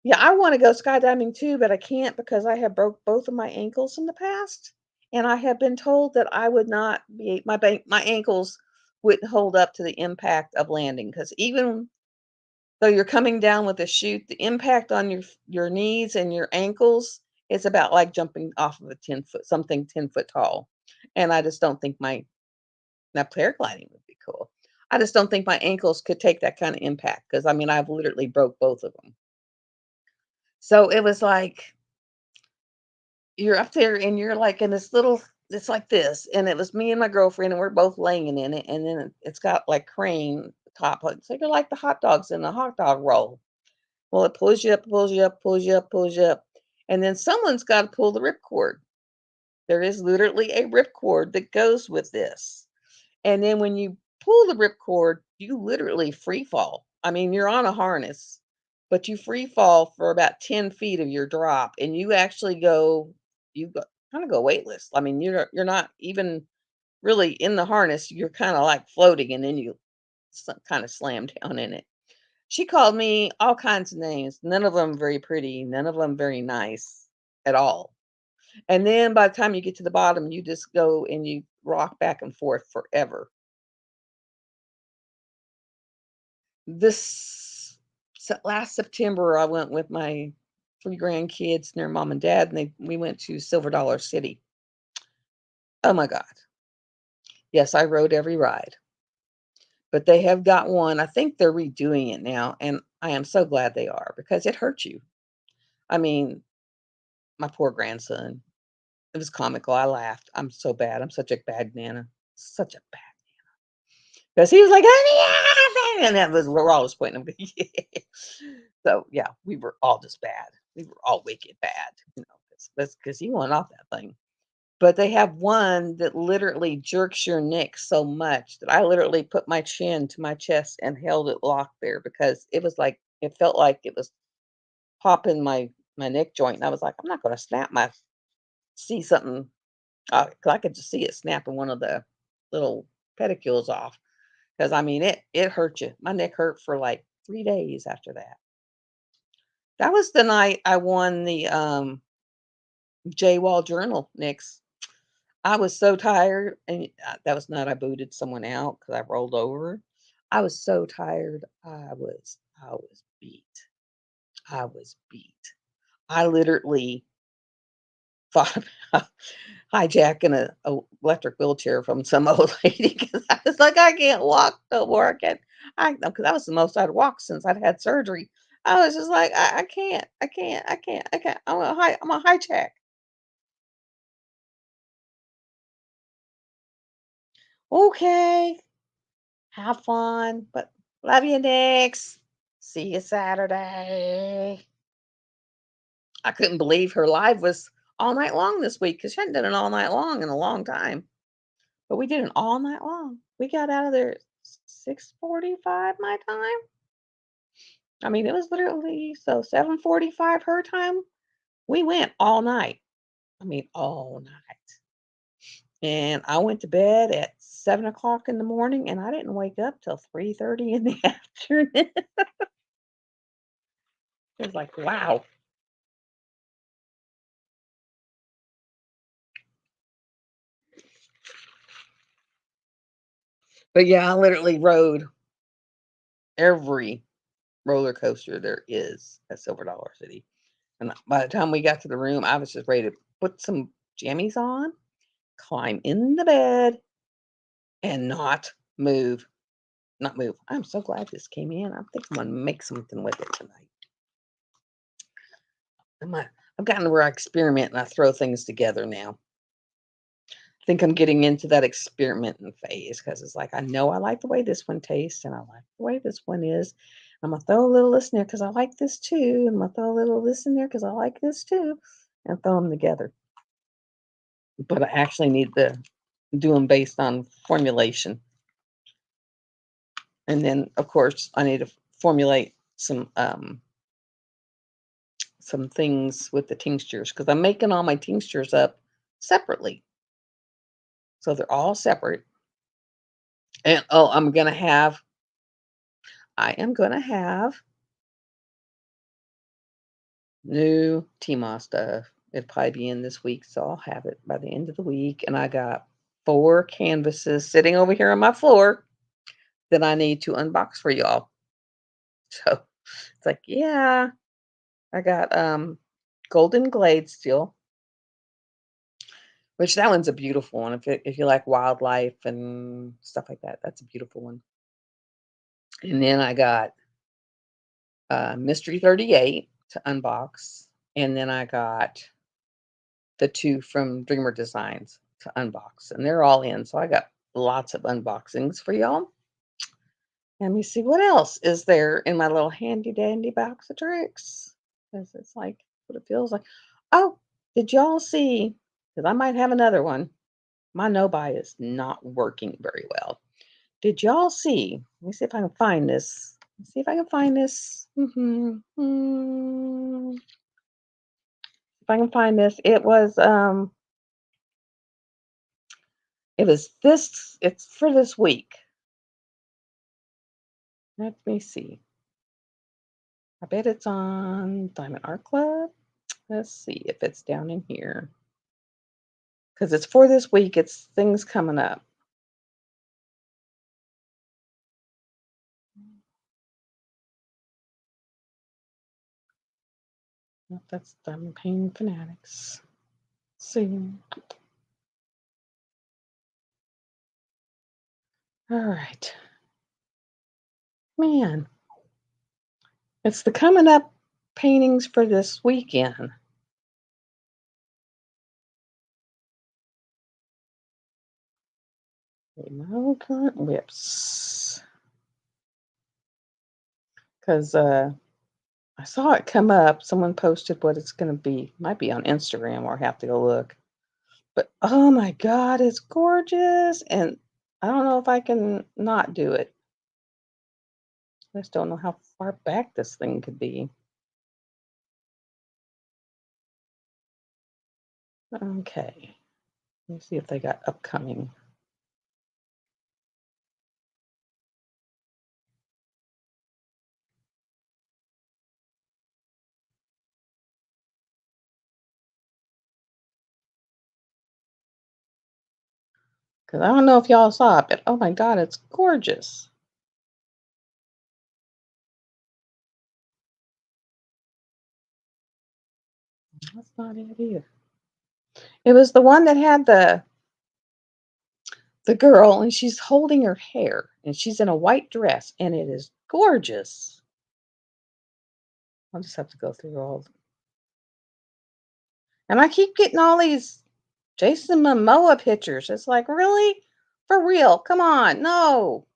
Yeah, I want to go skydiving too, but I can't because I have broke both of my ankles in the past, and I have been told that I would not be my ankles wouldn't hold up to the impact of landing. Because even though you're coming down with a chute, the impact on your knees and your ankles is about like jumping off of a 10-foot something 10 foot tall. And I just don't think my now paragliding would be cool. I just don't think my ankles could take that kind of impact because I mean I've literally broke both of them. So it was like you're up there and you're like in this little it's like this, and it was me and my girlfriend, and we're both laying in it, and then it's got like crane top. It's like like the hot dogs in a hot dog roll. Well, it pulls you up, pulls you up, pulls you up, pulls you up, and then someone's got to pull the ripcord. There is literally a ripcord that goes with this. And then when you pull the ripcord, you literally free fall. I mean, you're on a harness, but you free fall for about 10 feet of your drop, and you actually go, you go, kind of go weightless. I mean, you're not even really in the harness. You're kind of like floating, and then you kind of slam down in it. She called me all kinds of names, none of them very pretty, none of them very nice at all. And then by the time you get to the bottom, you just go and you rock back and forth forever. This last September, I went with my 3 grandkids and their mom and dad, and we went to Silver Dollar City. Oh my god. Yes, I rode every ride, but they have got one. I think they're redoing it now, and I am so glad they are because it hurts you. I mean, my poor grandson. It was comical. I laughed. I'm so bad. I'm such a bad nana. Such a bad, because he was like, "Honey, ah," and that was we're all just pointing him. So yeah, we were all just bad. We were all wicked bad, that's because he went off that thing. But they have one that literally jerks your neck so much that I literally put my chin to my chest and held it locked there because it was like it felt like it was popping my neck joint, and I was like, "I'm not gonna snap my see something," 'cause I could just see it snapping one of the little pedicules off. Because I mean, it hurt you. My neck hurt for, like, 3 days after that. That was the night I won the, J-Wall Journal, Nix. I was so tired, and, that was not I booted someone out because I rolled over. I was so tired, I was beat. I was beat. I literally thought about hijacking a electric wheelchair from some old lady because I was like, "I can't walk no more, I can't." I know because that was the most I'd walked since I'd had surgery. I was just like, I can't, I can't, I can't, I can't. I'm a hijack." "Okay, have fun, but love you, Nix. See you Saturday." I couldn't believe her live was all night long this week because she hadn't done it all night long in a long time. But we did it all night long. We got out of there at 6:45 my time. I mean, it was literally so 7:45 her time. We went all night. I mean, all night. And I went to bed at 7 o'clock in the morning, and I didn't wake up till 3:30 in the afternoon. It was like, wow. But yeah, I literally rode every roller coaster there is at Silver Dollar City. And by the time we got to the room, I was just ready to put some jammies on, climb in the bed, and move, not move. I'm so glad this came in. I think I'm gonna make something with it tonight. I'm a, I've gotten to where I experiment and I throw things together now. I think I'm getting into that experimenting phase because it's like I know I like the way this one tastes and I like the way this one is. I'm gonna throw a little this in there because I like this too. I'm gonna throw a little this in there because I like this too, and throw them together. But I actually need to do them based on formulation. And then, of course, I need to formulate some things with the tinctures because I'm making all my tinctures up separately. So they're all separate. And oh, I am gonna have new TMA stuff. It'll probably be in this week, so I'll have it by the end of the week. And I got 4 canvases sitting over here on my floor. that I need to unbox for y'all. So it's like, yeah, I got Golden Glade still, which that one's a beautiful one. If you like wildlife and stuff like that, that's a beautiful one. And then I got Mystery 38 to unbox, and then I got the two from Dreamer Designs to unbox, and they're all in. So I got lots of unboxings for y'all. Let me see what else is there in my little handy dandy box of tricks. Because it's like what it feels like. Oh, did y'all see? Because I might have another one. My no buy is not working very well. Did y'all see? Let me see if I can find this. Let's see if I can find this. If I can find this, it was this. It's for this week. Let me see. I bet it's on Diamond Art Club. Let's see if it's down in here. Because it's for this week. It's things coming up. Nope, that's Diamond Painting Fanatics. Let's see. All right. Man, it's the coming up paintings for this weekend. No current whips. Because I saw it come up. Someone posted what it's going to be. Might be on Instagram or have to go look. But oh my God, it's gorgeous. And I don't know if I can not do it. I just don't know how far back this thing could be. Okay. Let me see if they got upcoming. Because I don't know if y'all saw it, but oh my God, it's gorgeous. That's not it either. It was the one that had the girl and she's holding her hair and she's in a white dress and it is gorgeous. I'll just have to go through all. And I keep getting all these Jason Momoa pictures. It's like, really? For real? Come on. No.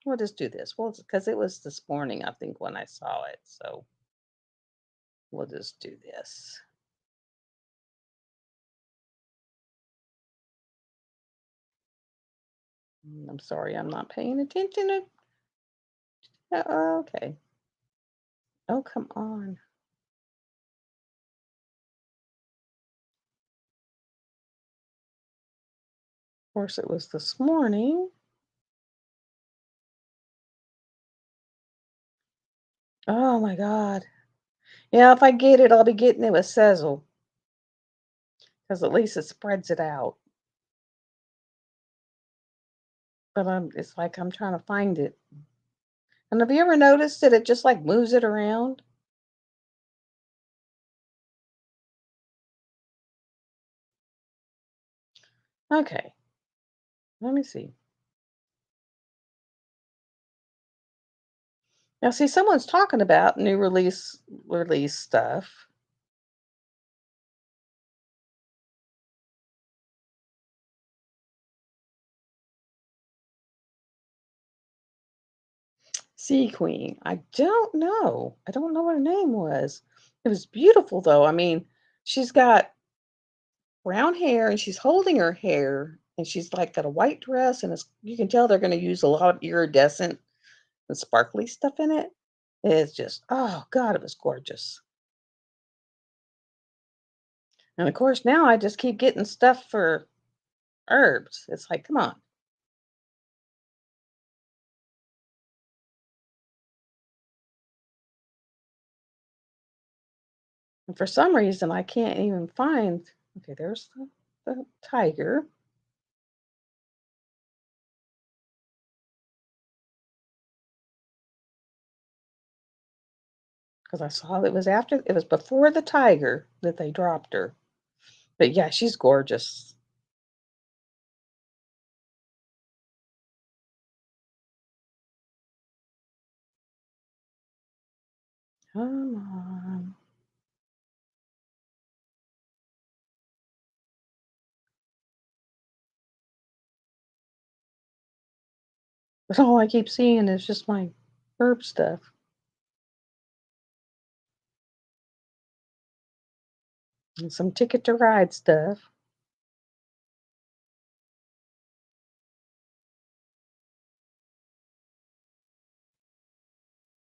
We'll just do this. Well, because it was this morning, I think, when I saw it. So we'll just do this. I'm sorry, I'm not paying attention. Okay. Oh, come on. Of course, it was this morning. Oh my God. Yeah, if I get it, I'll be getting it with Sezzle. Because at least it spreads it out. But it's like I'm trying to find it. And have you ever noticed that it just like moves it around? Okay, let me see. Now, see, someone's talking about new release stuff. Sea Queen. I don't know. I don't know what her name was. It was beautiful though. I mean, she's got brown hair and she's holding her hair and she's like got a white dress and you can tell they're going to use a lot of iridescent and sparkly stuff in it. It's just, oh God, it was gorgeous. And of course, now I just keep getting stuff for herbs. It's like, come on. And for some reason, I can't even find. Okay, there's the tiger. 'cause I saw it was before the tiger that they dropped her. But yeah, she's gorgeous. Come on. That's all I keep seeing is just my herb stuff and some Ticket to Ride stuff.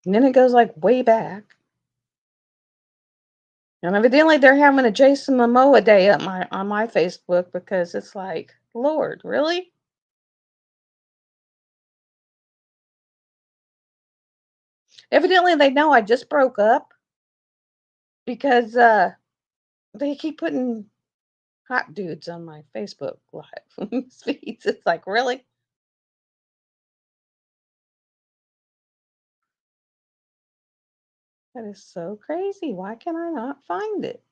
And then it goes, like, way back. And evidently, they're having a Jason Momoa day at my on my Facebook because it's like, "Lord, really?" Evidently, they know I just broke up because, they keep putting hot dudes on my Facebook live feeds. It's like, "Really?" That is so crazy. Why can I not find it?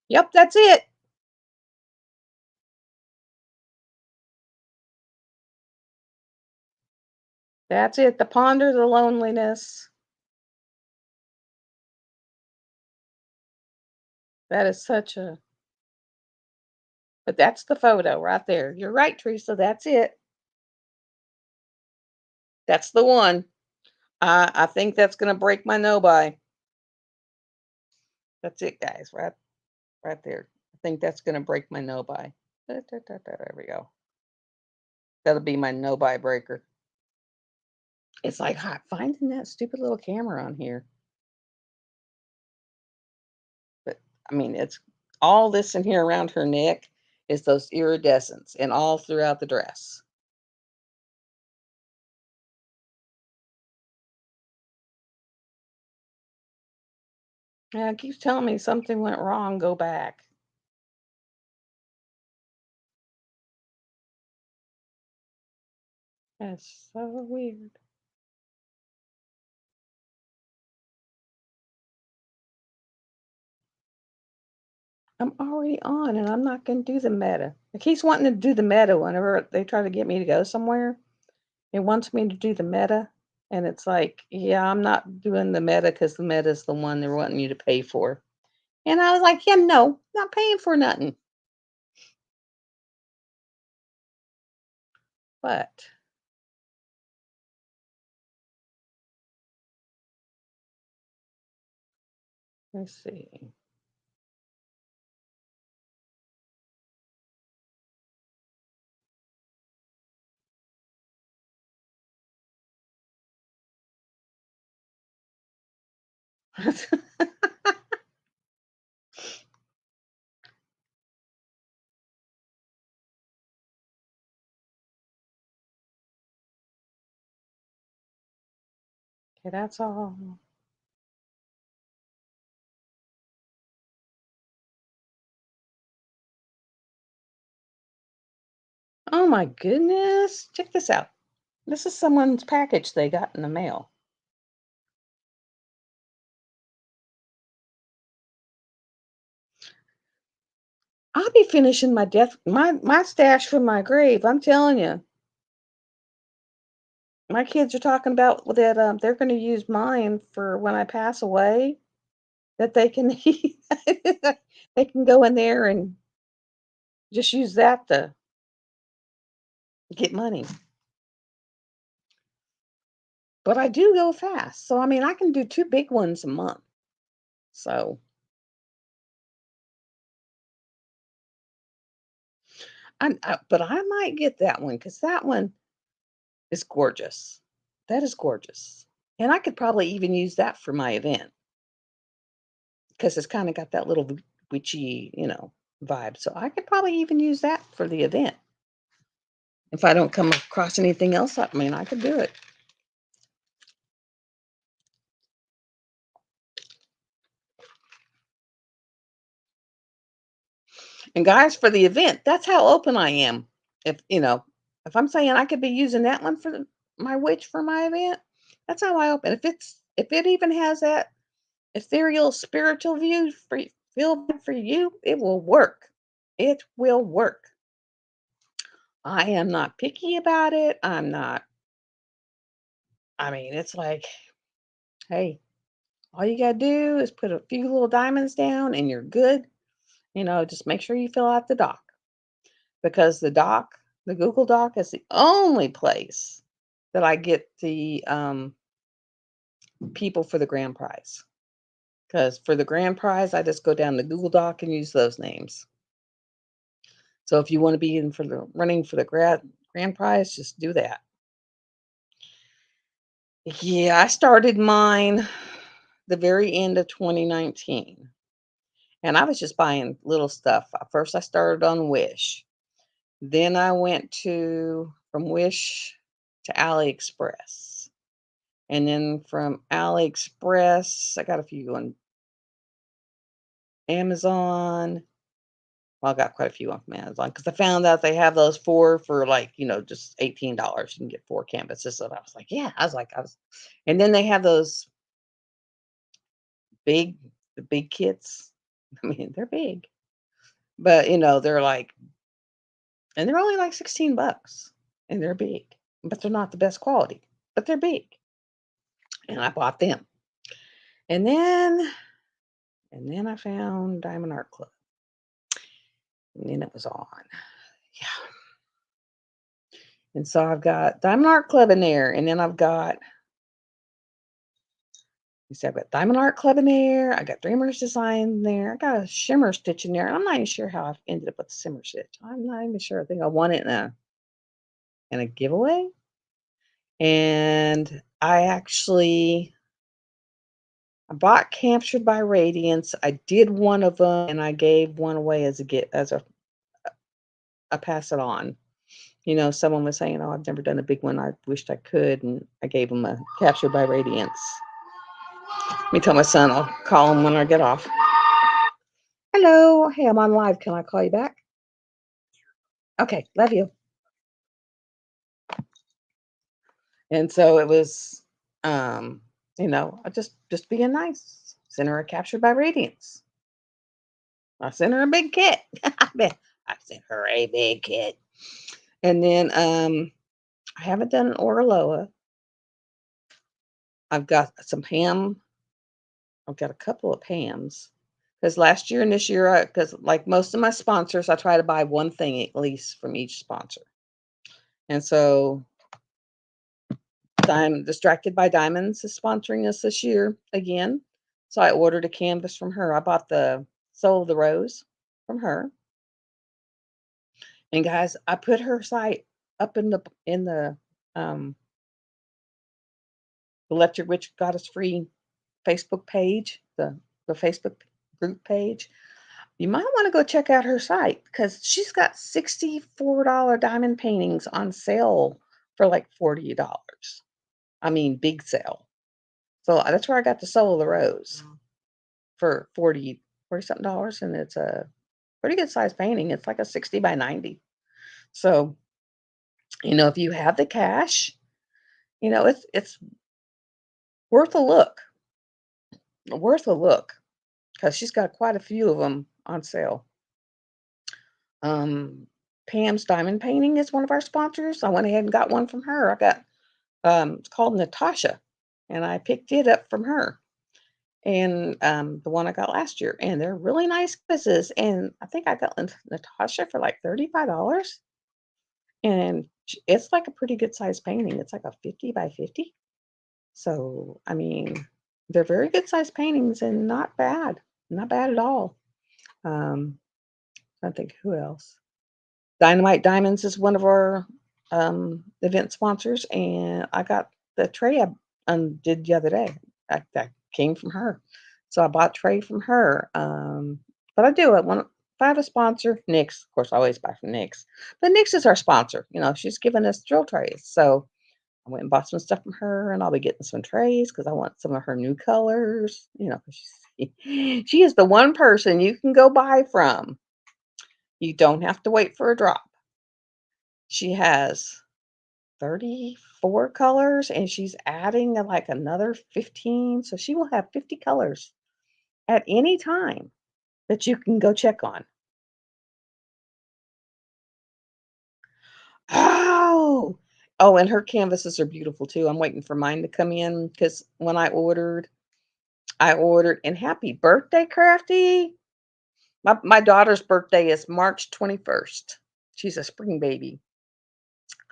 Yep, that's it. That's it. The Ponder the Loneliness. That is such a but that's the photo right there. You're right, Teresa. That's it. That's the one. I think that's gonna break my no buy. That's it, guys. Right there. I think that's gonna break my no buy. There we go. That'll be my no buy breaker. It's like hot finding that stupid little camera on here. But I mean, it's all this in here around her neck is those iridescents and all throughout the dress. Yeah, it keeps telling me something went wrong. Go back. That's so weird. I'm already on and I'm not going to do the meta. It keeps wanting to do the meta whenever they try to get me to go somewhere. It wants me to do the meta. And it's like, yeah, I'm not doing the meta because the meta is the one they're wanting you to pay for. And I was like, yeah, no, not paying for nothing. But let's see. Okay, that's all. Oh my goodness. Check this out. This is someone's package they got in the mail. I'll be finishing my stash from my grave. I'm telling you. My kids are talking about that they're going to use mine for when I pass away that they can they can go in there and just use that to get money. But I do go fast. So I mean, I can do two big ones a month. So, but I might get that one cuz that one is gorgeous. That is gorgeous. And I could probably even use that for my event because it's kind of got that little witchy, vibe. So I could probably even use that for the event. If I don't come across anything else, I mean, I could do it. And guys, for the event, that's how open I am. If, if I'm saying I could be using that one for my witch for my event, that's how I open. If it even has that ethereal spiritual view feel for you, it will work. It will work. I am not picky about it. I'm not. I mean, it's like, hey, all you got to do is put a few little diamonds down and you're good. Just make sure you fill out the doc, because the Google Doc is the only place that I get the people for the grand prize. Because for the grand prize, I just go down the Google Doc and use those names. So if you want to be in for the running for the grand prize, just do that. Yeah, I started mine the very end of 2019. And I was just buying little stuff. First, I started on Wish. Then I went to from Wish to AliExpress. And then from AliExpress, I got a few on Amazon. Well, I got quite a few on from Amazon because I found out they have those 4 for, like, just $18. You can get 4 canvases, and I was like, "Yeah." And then they have those big the big kits. I mean, they're big, but, they're like and they're only like 16 bucks, and they're big, but they're not the best quality, but they're big, and I bought them. And then I found Diamond Art Club, and then it was on. Yeah, and so I've got Diamond Art Club in there, and then I've got Diamond Art Club in there, I got Dreamers Design in there, I got a shimmer stitch in there, and I'm not even sure how I ended up with the shimmer stitch. I'm not even sure. I think I won it in a giveaway, and I bought Captured by Radiance. I did one of them, and I gave one away as a get as a pass it on. Someone was saying, "Oh, I've never done a big one. I wished I could," and I gave them a Captured by Radiance. Let me tell my son I'll call him when I get off. Hello. Hey, I'm on live. Can I call you back? Okay. Love you. And so it was, I just being nice. Sent her a Captured by Radiance. I sent her a big kit. I sent her a big kit. And then I haven't done an Orloa. I've got some ham. I've got a couple of Pams. Because last year and this year, because like most of my sponsors, I try to buy one thing at least from each sponsor. And so Distracted by Diamonds is sponsoring us this year again. So I ordered a canvas from her. I bought the Soul of the Rose from her. And guys, I put her site up um the Let Your Witch Goddess Free Facebook page, the Facebook group page. You might want to go check out her site because she's got $64 diamond paintings on sale for like $40. I mean, big sale. So that's where I got the Soul of the Rose for 40 something dollars. And it's a pretty good size painting. It's like a 60 by 90. So, if you have the cash, it's worth a look, worth a look because she's got quite a few of them on sale. Um, Pam's Diamond Painting is one of our sponsors. I went ahead and got one from her. I got it's called Natasha, and I picked it up from her. And the one I got last year, and they're really nice quizzes. And I think I got Natasha for like $35, and it's like a pretty good size painting. It's like a 50 by 50. So I mean, they're very good size paintings and not bad at all. Um, I think who else? Dynamite Diamonds is one of our event sponsors, and I got the tray I did the other day. That came from her, so I bought tray from her. But I do it when if I have a sponsor, Nyx. Of course, I always buy from Nyx, but Nyx is our sponsor. She's given us drill trays, so I went and bought some stuff from her, and I'll be getting some trays because I want some of her new colors. 'Cause she is the one person you can go buy from. You don't have to wait for a drop. She has 34 colors and she's adding like another 15. So she will have 50 colors at any time that you can go check on. Oh! Oh, and her canvases are beautiful too. I'm waiting for mine to come in because when I ordered and happy birthday, Crafty. My daughter's birthday is March 21st. She's a spring baby.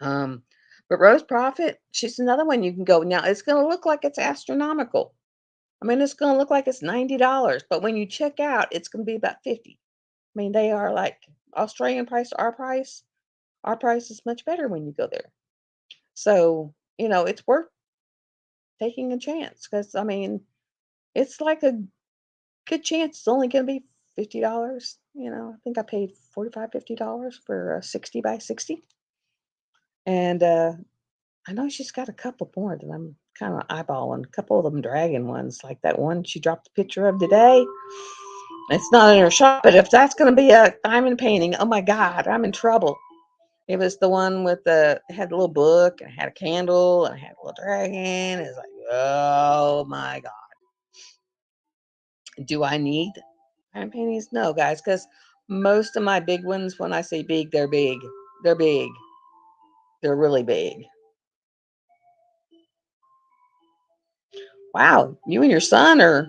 Um, but Rose Prophet, she's another one you can go. Now it's gonna look like it's astronomical. I mean, it's gonna look like it's $90, but when you check out, it's gonna be about 50. I mean, they are like Australian price to our price. Our price is much better when you go there. So, it's worth taking a chance because I mean, it's like a good chance it's only gonna be $50. I think I paid 45, $50 for a 60 by 60. And I know she's got a couple more that I'm kind of eyeballing. A couple of them dragon ones, like that one she dropped a picture of today. It's not in her shop, but if that's going to be a diamond painting, oh my God, I'm in trouble. It was the one with it had a little book and it had a candle and it had a little dragon. It's like, oh my God. Do I need diamond paintings? No, guys, because most of my big ones, when I say big, they're big. They're big. They're really big. Wow, you and your son are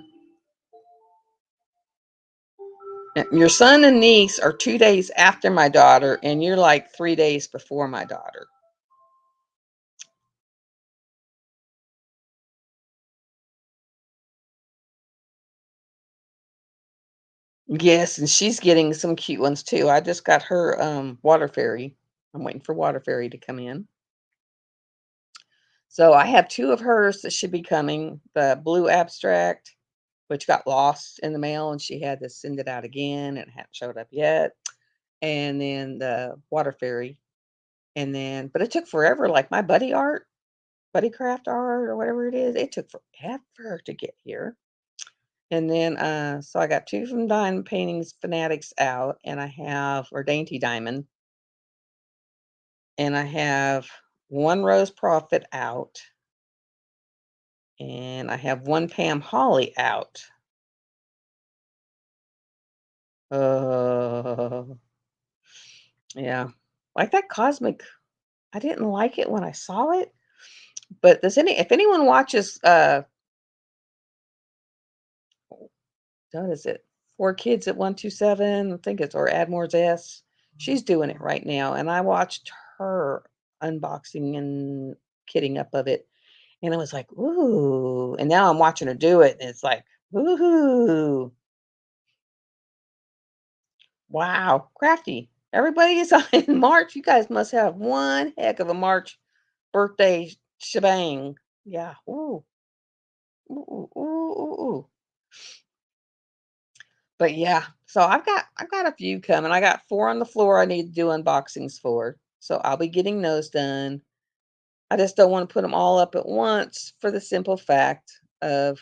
your son and niece are 2 days after my daughter, and you're like 3 days before my daughter. Yes, and she's getting some cute ones too. I just got her, water fairy. I'm waiting for water fairy to come in. So I have 2 of hers that should be coming. The blue abstract, which got lost in the mail, and she had to send it out again, and it hadn't showed up yet. And then the water fairy, and then but it took forever, like my buddy art, buddy craft art or whatever it is, it took forever to get here. And then, so I got 2 from Diamond Paintings Fanatics out, and I have or Dainty Diamond, and I have 1 Rose Prophet out, and I have 1 Pam Holly out. Uh, yeah. Like that Cosmic, I didn't like it when I saw it, but does if anyone watches, what is it? 4 Kids at 127, I think it's or Admore's S. She's doing it right now, and I watched her unboxing and kitting up of it, and I was like, "Ooh," and now I'm watching her do it, and it's like, "Woohoo. Wow, crafty." Everybody is in March. You guys must have one heck of a March birthday shebang. Yeah. Ooh. Ooh, ooh, ooh, ooh, ooh. But yeah, so I've got a few coming. I got 4 on the floor I need to do unboxings for. So I'll be getting those done. I just don't want to put them all up at once for the simple fact of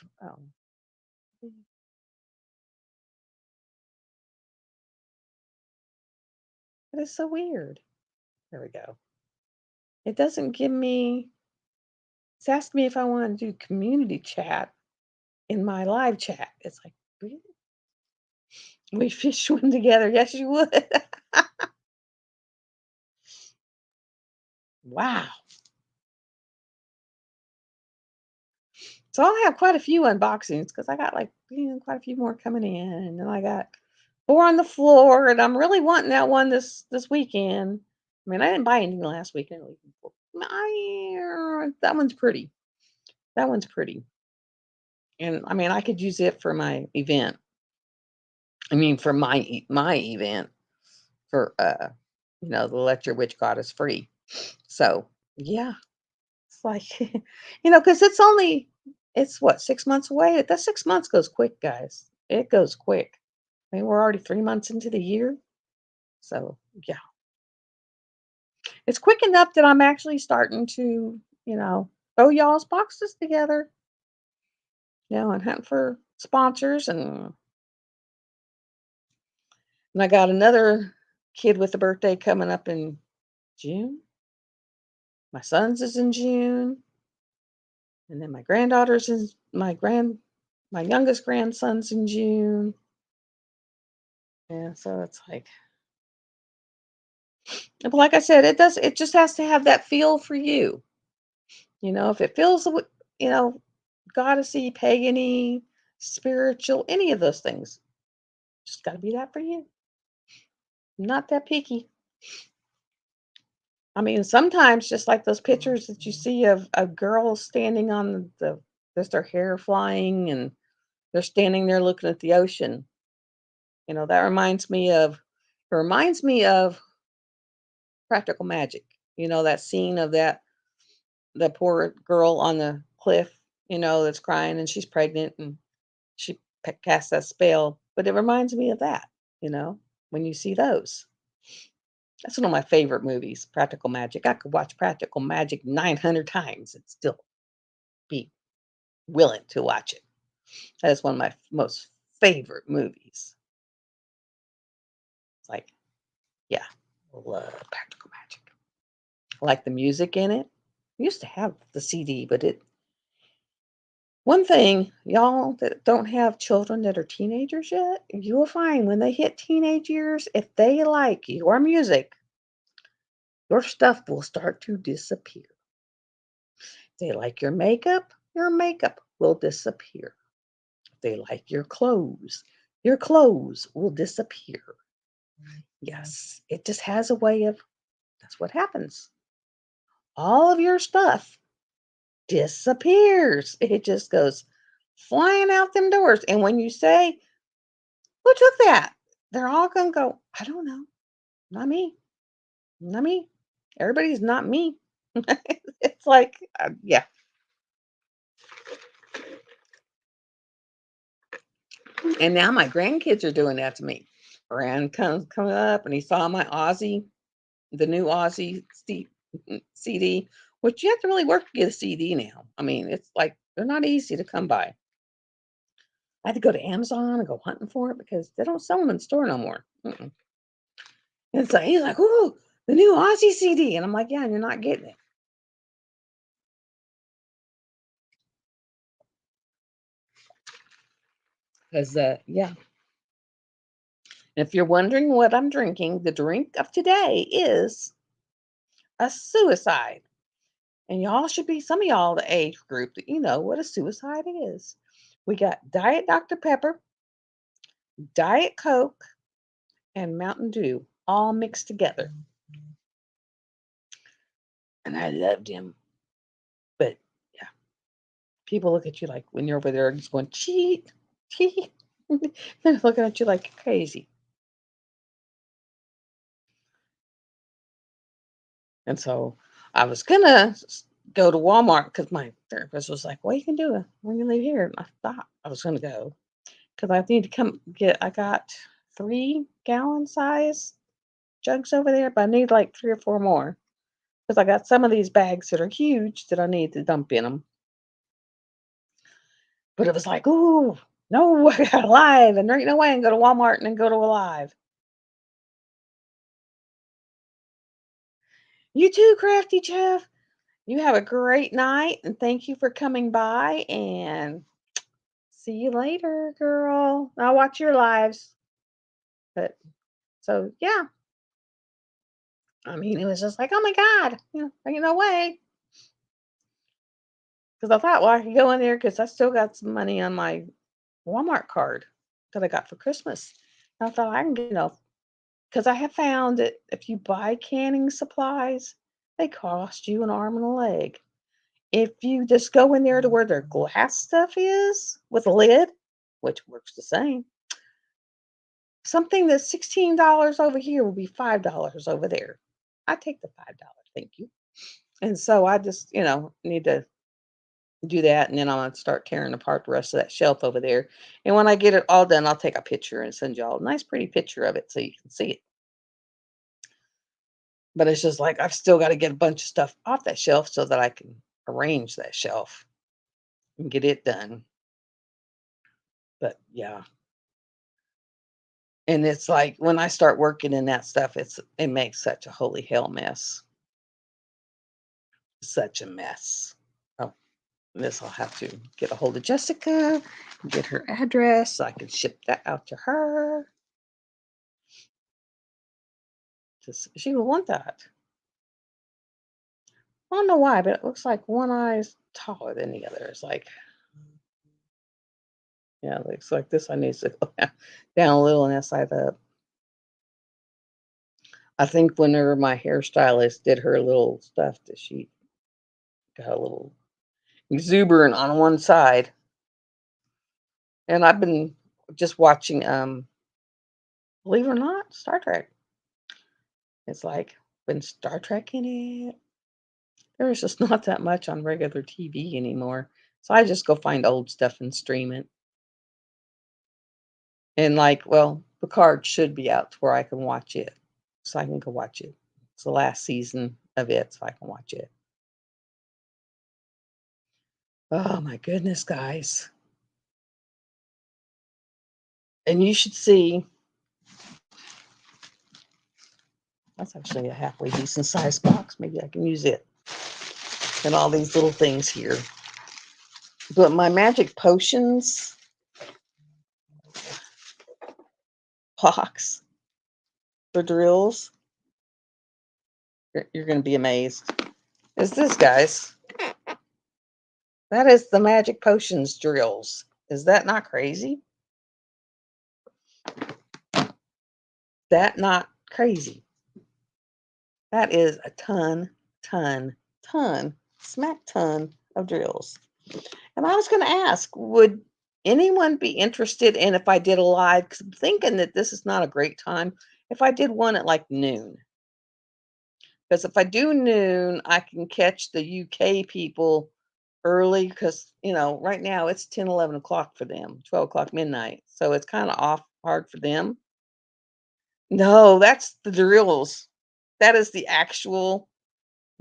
it is so weird. There we go. It doesn't give me it's asked me if I want to do community chat in my live chat. It's like, "Really? We fish one together." Yes, you would. Wow. So I'll have quite a few unboxings because I got like quite a few more coming in, and then I got 4 on the floor, and I'm really wanting that one this weekend. I mean, I didn't buy anything last weekend. The week before. That one's pretty. That one's pretty, and I mean, I could use it for my event. I mean, for my event for the Let Your Witch Goddess Free. So yeah, it's like because it's what 6 months away. That 6 months goes quick, guys. It goes quick. I mean, we're already 3 months into the year, so yeah, it's quick enough that I'm actually starting to throw y'all's boxes together, and hunt for sponsors, and I got another kid with a birthday coming up in June. My son's is in June, and then my granddaughter's is my youngest grandson's in June. Yeah, so it's but like I said, it just has to have that feel for you. If it feels you know, goddessy, pagany, spiritual, any of those things, just got to be that for you. Not that picky. I mean, sometimes just like those pictures that you see of girls standing on there's their hair flying and they're standing there looking at the ocean. That reminds me of Practical Magic. That scene of the poor girl on the cliff, that's crying and she's pregnant and she casts that spell. But it reminds me of that, you know, when you see those. That's one of my favorite movies, Practical Magic. I could watch Practical Magic 900 times and still be willing to watch it. That is one of my most favorite movies. It's like, yeah, love Practical Magic. I like the music in it. I used to have the CD, but one thing, y'all that don't have children that are teenagers yet, you will find when they hit teenage years, if they like your music, your stuff will start to disappear. If they like your makeup will disappear. If they like your clothes will disappear. Yes, it just has a way of, that's what happens. All of your stuff disappears. It just goes flying out them doors. And when you say, who took that? They're all going to go, I don't know. Not me. Not me. Everybody's not me. It's like, yeah. And now my grandkids are doing that to me. Grand comes coming up and he saw my the new CD, which you have to really work to get a CD now. I mean, it's like they're not easy to come by. I had to go to Amazon and go hunting for it because they don't sell them in the store no more. Mm-mm. And so he's like, "Ooh, the new Ozzy CD," and I'm like, "Yeah, you're not getting it." Because, yeah. If you're wondering what I'm drinking, the drink of today is a suicide. And y'all should be, some of y'all, the age group that you know what a suicide is. We got Diet Dr. Pepper, Diet Coke, and Mountain Dew all mixed together. And I loved him. But yeah, people look at you like when you're over there just going, cheat, cheat. They're looking at you like crazy. And so I was gonna go to Walmart because my therapist was like, "What you can do when you leave here?" And I thought I was gonna go because I need to come get. I got 3 gallon size jugs over there, but I need like 3 or 4 more because I got some of these bags that are huge that I need to dump in them. But it was like, "Ooh, no, I got Alive, and there ain't no way I can go to Walmart and then go to Alive." You too, Crafty Chef. You have a great night, and thank you for coming by. And see you later, girl. I'll watch your lives. But so yeah, I mean, it was just like, oh my God, ain't no way. Because I thought, well, I could go in there because I still got some money on my Walmart card that I got for Christmas. And I thought I can get, because I have found that if you buy canning supplies, they cost you an arm and a leg. If you just go in there to where their glass stuff is with a lid, which works the same, something that's $16 over here will be $5 over there. I take the $5, thank you. And so I just, need to do that, and then I'm gonna start tearing apart the rest of that shelf over there. And when I get it all done, I'll take a picture and send y'all a nice, pretty picture of it so you can see it. But it's just like I've still got to get a bunch of stuff off that shelf so that I can arrange that shelf and get it done. But yeah, and it's like when I start working in that stuff, it makes such a holy hell mess. such a mess. Oh, this I'll have to get a hold of Jessica, get her address so I can ship that out to her. She will want that. I don't know why, but it looks like one eye is taller than the other. It's like, yeah, it looks like this one needs to go down a little and that side up. I think whenever my hairstylist did her little stuff, that she got a little exuberant on one side. And I've been just watching, believe it or not, Star Trek. It's like when Star Trek in it, there's just not that much on regular TV anymore. So I just go find old stuff and stream it. And like, well, Picard should be out to where I can watch it. So I can go watch it. It's the last season of it, so I can watch it. Oh my goodness, guys. And you should see, that's actually a halfway decent sized box. Maybe I can use it. And all these little things here. But my magic potions box for drills, you're going to be amazed. Is this, guys? That is the magic potions drills. Is that not crazy? That not crazy. That is a ton, smack ton of drills. And I was going to ask, would anyone be interested in if I did a live? Because I'm thinking that this is not a great time. If I did one at like noon, because if I do noon, I can catch the UK people early because, right now it's 10, 11 o'clock for them, 12 o'clock midnight. So it's kind of off hard for them. No, that's the drills. That is the actual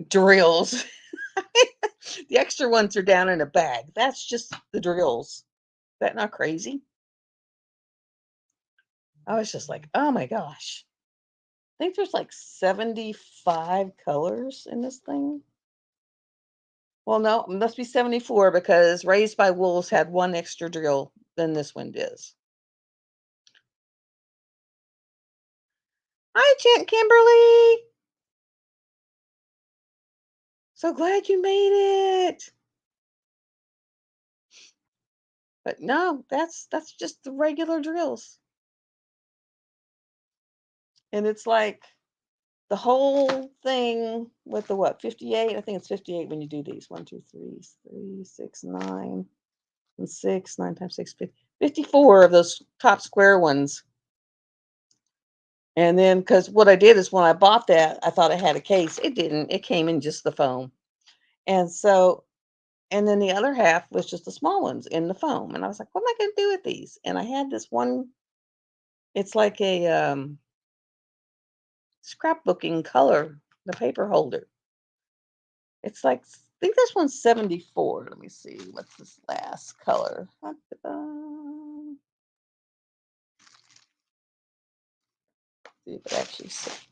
drills. The extra ones are down in a bag. That's just the drills. Is that not crazy? I was just like, oh my gosh. I think there's like 75 colors in this thing. Well, no, it must be 74 because Raised by Wolves had one extra drill than this one does. Hi, Aunt Kimberly. So glad you made it. But no, that's just the regular drills. And it's like the whole thing with the what, 58? I think it's 58 when you do these. 1, 2, 3, 3, 6, 9, and 6, 9 times 6, 54 of those top square ones. And then, because what I did is when I bought that, I thought I had a case. It didn't. It came in just the foam. And so, and then the other half was just the small ones in the foam. And I was like, what am I going to do with these? And I had this one, it's like a scrapbooking color, the paper holder. It's like, I think this one's 74. Let me see. What's this last color? See if it actually says.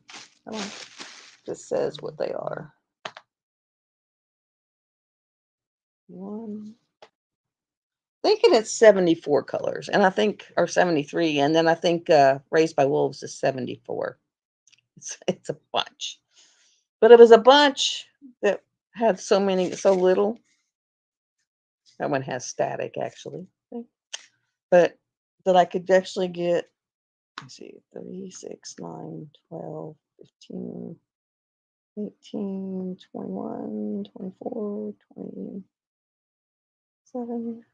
This says what they are. One. Thinking it's 74 colors, and I think, or 73, and then I think Raised by Wolves is 74. It's a bunch. But it was a bunch that had so little. That one has static actually. But that I could actually get, let's see, 3, 6, 9, 12, 15, 18, 21, 24, 27,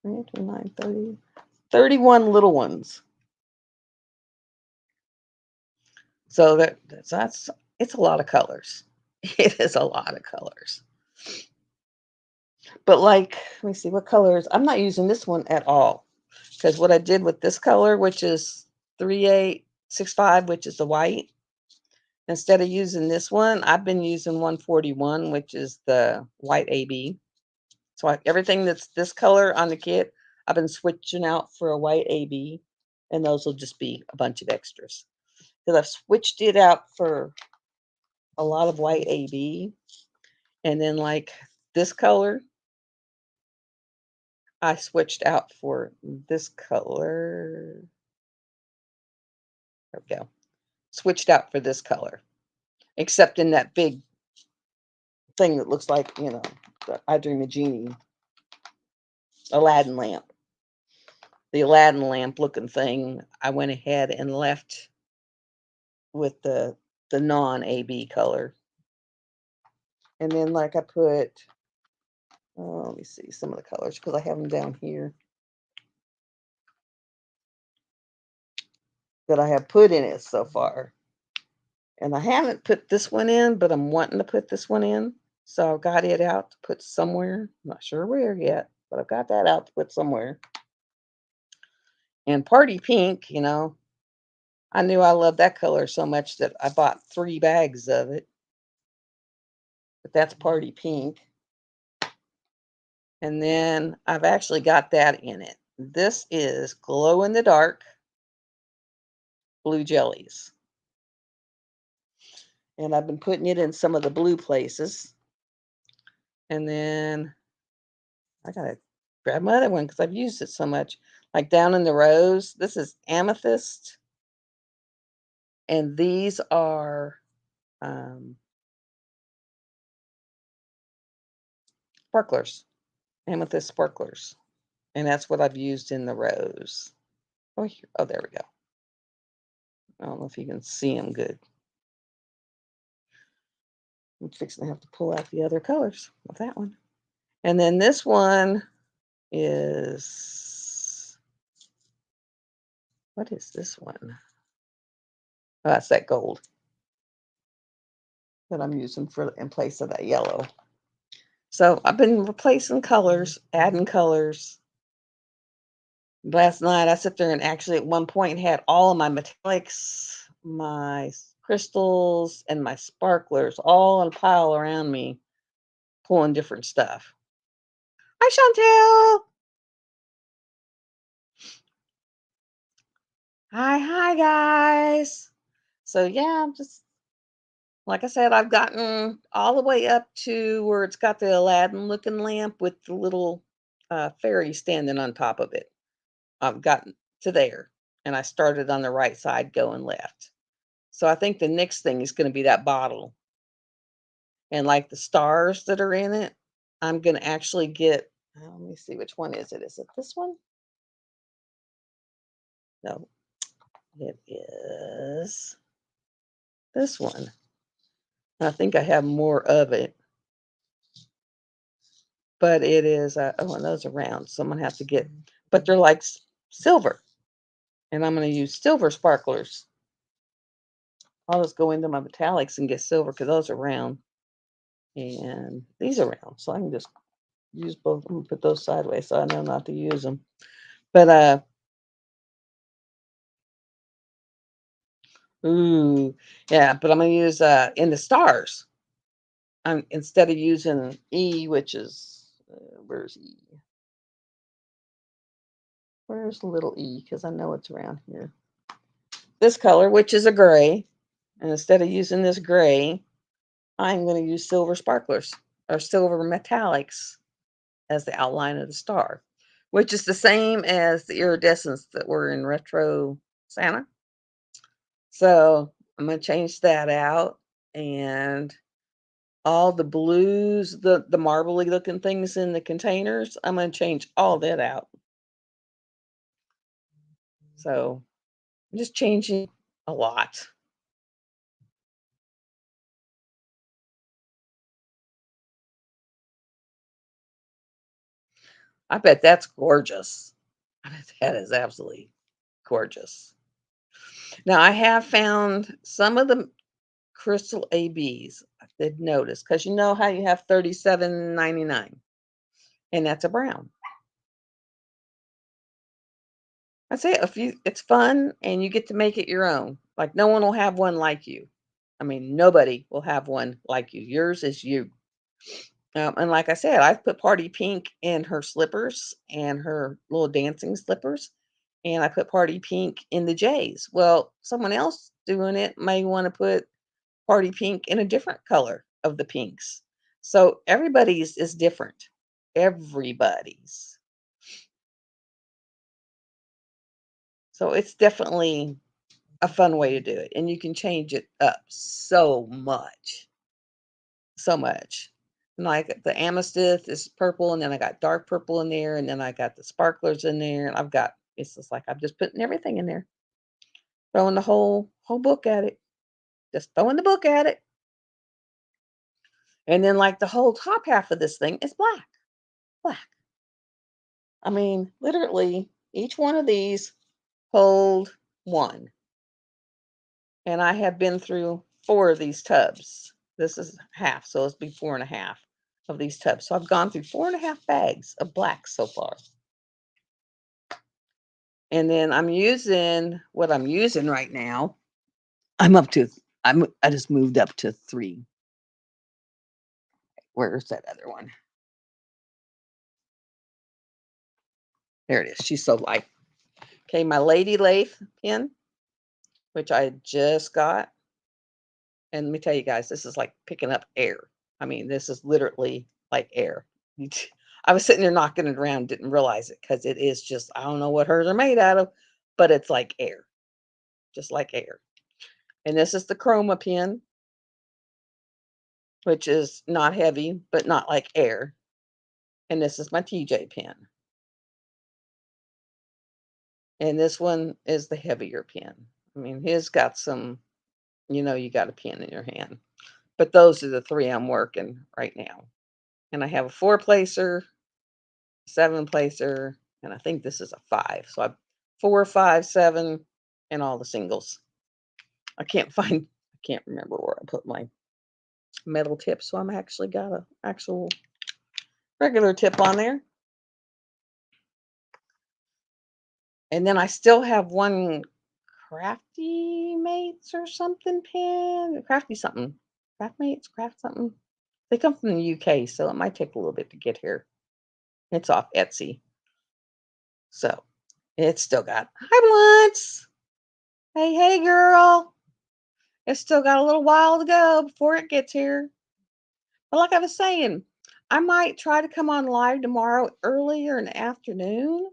28, 29, 30, 31 little ones. So that's it's a lot of colors. It is a lot of colors. But like, let me see what colors. I'm not using this one at all because what I did with this color, which is 3865, which is the white, instead of using this one, I've been using 141, which is the white AB. So everything that's this color on the kit, I've been switching out for a white AB, and those will just be a bunch of extras. Because I've switched it out for a lot of white AB, And then like this color, I switched out for this color. There we go. Switched out for this color, except in that big thing that looks like, the I Dream of Genie Aladdin lamp. The Aladdin lamp looking thing, I went ahead and left with the non-AB color. And then like I put, let me see some of the colors because I have them down here that I have put in it so far. And I haven't put this one in, but I'm wanting to put this one in. So I've got it out to put somewhere. Not sure where yet, but I've got that out to put somewhere. And Party Pink, I knew I loved that color so much that I bought 3 bags of it. But that's Party Pink. And then I've actually got that in it. This is glow in the dark blue jellies. And I've been putting it in some of the blue places. And then I gotta grab my other one because I've used it so much. Like down in the rose, this is amethyst. And these are um, sparklers, amethyst sparklers. And that's what I've used in the rose. Oh, here. Oh, there we go. I don't know if you can see them good. I'm fixing to have to pull out the other colors of that one. And then this one is, what is this one? Oh, that's that gold that I'm using for in place of that yellow. So I've been replacing colors, adding colors. Last night I sat there and actually at one point had all of my metallics, my crystals, and my sparklers all in a pile around me, pulling different stuff. Hi, Chantel. Hi, guys. So yeah, I'm just like I said, I've gotten all the way up to where it's got the Aladdin looking lamp with the little fairy standing on top of it. I've gotten to there, and I started on the right side going left. So I think the next thing is going to be that bottle and like the stars that are in it. I'm going to actually get, let me see, which one is it? Is it this one? No, it is this one. I think I have more of it, but it is, oh, and those are round. So I'm going to have to get, but they're like silver, and I'm going to use silver sparklers. I'll just go into my metallics and get silver because those are round. And these are round, so I can just use both of them, put those sideways so I know not to use them. But ooh, yeah, but I'm gonna use in the stars. I'm instead of using E, which is where's E? Where's the little E? Because I know it's around here. This color, which is a gray, and instead of using this gray, I'm going to use silver sparklers or silver metallics as the outline of the star, which is the same as the iridescence that were in Retro Santa. So I'm going to change that out, and all the blues, the marbly looking things in the containers, I'm going to change all that out. So I'm just changing a lot. I bet that's gorgeous. I bet that is absolutely gorgeous. Now I have found some of the crystal ABs I did notice because you know how you have 37.99, and that's a brown. I say if you it's fun and you get to make it your own. Like no one will have one like you. I mean, nobody will have one like you. Yours is you. And like I said, I've put Party Pink in her slippers and her little dancing slippers, and I put Party Pink in the J's. Well, someone else doing it may want to put Party Pink in a different color of the pinks. So everybody's is different. Everybody's. So it's definitely a fun way to do it, and you can change it up so much, so much. Like the amethyst is purple, and then I got dark purple in there, and then I got the sparklers in there, and I've got it's just like I'm just putting everything in there, throwing the whole book at it, just throwing the book at it, and then like the whole top half of this thing is black, black. I mean, literally, each one of these hold one, and I have been through four of these tubs. This is half, so it's be four and a half of these tubs. So I've gone through four and a half bags of black so far. And then I'm using what I'm using right now. I'm up to I just moved up to three. Where's that other one? There it is. She's so light. Okay, my Lady Lathe pen, which I just got. And let me tell you guys, this is like picking up air. I mean, this is literally like air. I was sitting there knocking it around, didn't realize it because it is just, I don't know what hers are made out of, but it's like air, just like air. And this is the Chroma pen, which is not heavy, but not like air. And this is my TJ pen. And this one is the heavier pen. I mean, his got some, you got a pen in your hand. But those are the three I'm working right now. And I have a four placer, seven placer, and I think this is a five. So I've 4, 5, 7, and all the singles. I can't remember where I put my metal tip. So I'm actually got a actual regular tip on there. And then I still have one Crafty Mates or something pen. Crafty something. Craft Mates, Craft something. They come from the UK, so it might take a little bit to get here. It's off Etsy. So it's still got hi Blunts. Hey, hey girl. It's still got a little while to go before it gets here. But like I was saying, I might try to come on live tomorrow earlier in the afternoon.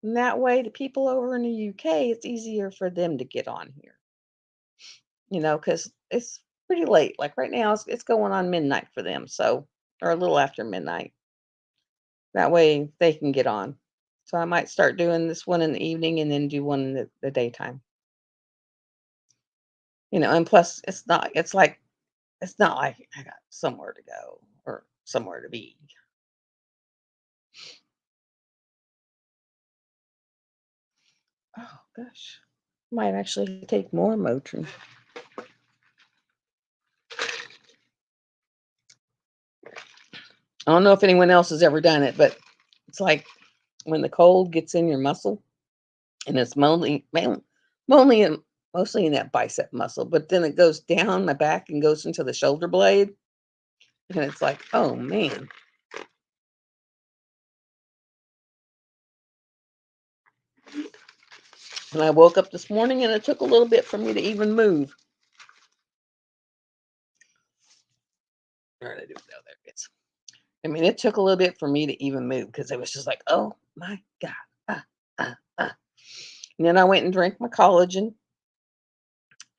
And that way, the people over in the UK, it's easier for them to get on here, because it's pretty late. Like right now, it's going on midnight for them. So, or a little after midnight. That way they can get on. So I might start doing this one in the evening and then do one in the daytime. And plus it's not like I got somewhere to go or somewhere to be. Oh gosh. Might actually take more Motrin. I don't know if anyone else has ever done it, but it's like when the cold gets in your muscle and it's mostly mostly in that bicep muscle, but then it goes down my back and goes into the shoulder blade. And it's like, oh man. And I woke up this morning and it took a little bit for me to even move. Where did I do it? Oh, there it is. I mean, it took a little bit for me to even move because it was just like, oh my God. Ah, ah, ah. And then I went and drank my collagen.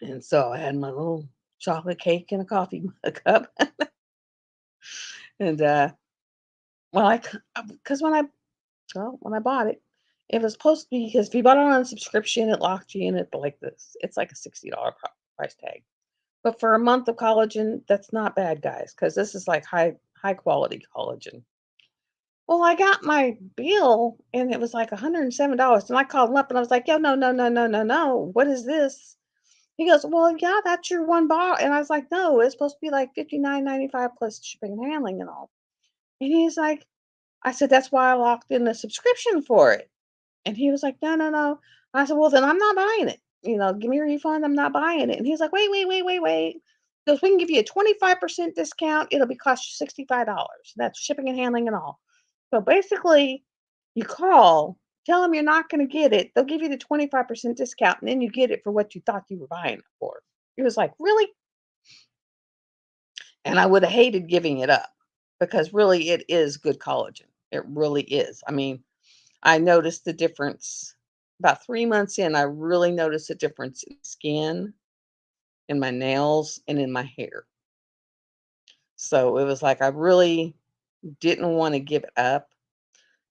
And so I had my little chocolate cake and a coffee cup. And well, because when I bought it, it was supposed to be because if you bought it on a subscription, it locked you in at like this. It's like a $60 price tag. But for a month of collagen, that's not bad, guys, because this is like high quality collagen. Well, I got my bill and it was like $107. And I called him up and I was like, yo, no, no, no, no, no, no. What is this? He goes, well, yeah, that's your one bar. And I was like, no, it's supposed to be like 59.95 plus shipping and handling and all. And he's like, I said, that's why I locked in the subscription for it. And he was like, no, no, no. I said, well, then I'm not buying it. Give me a refund. I'm not buying it. And he's like, wait, wait, wait, wait, wait. He goes, we can give you a 25% discount. It'll be cost you $65. That's shipping and handling and all. So basically, you call, tell them you're not going to get it. They'll give you the 25% discount, and then you get it for what you thought you were buying it for. He was like, really? And I would have hated giving it up because really it is good collagen. It really is. I mean, I noticed the difference about 3 months in. I really noticed a difference in skin, in my nails, and in my hair. So it was like I really didn't want to give it up.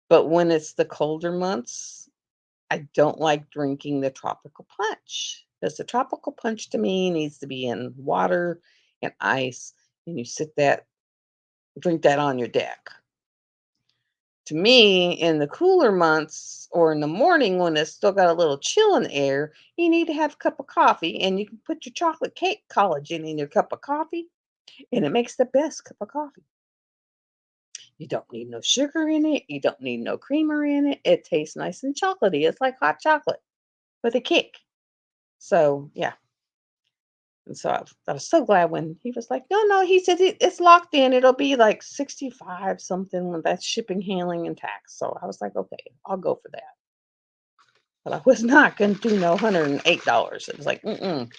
But when it's the colder months, I don't like drinking the tropical punch because the tropical punch to me needs to be in water and ice, and you sit that drink that on your deck. To me, in the cooler months or in the morning when it's still got a little chill in the air, you need to have a cup of coffee and you can put your chocolate cake collagen in your cup of coffee and it makes the best cup of coffee. You don't need no sugar in it. You don't need no creamer in it. It tastes nice and chocolatey. It's like hot chocolate with a kick. So, yeah. And so I was so glad when he was like, no, no, he said it's locked in. It'll be like 65 something when that's shipping, handling, and tax. So I was like, okay, I'll go for that. But I was not going to do no $108. It was like, mm-mm.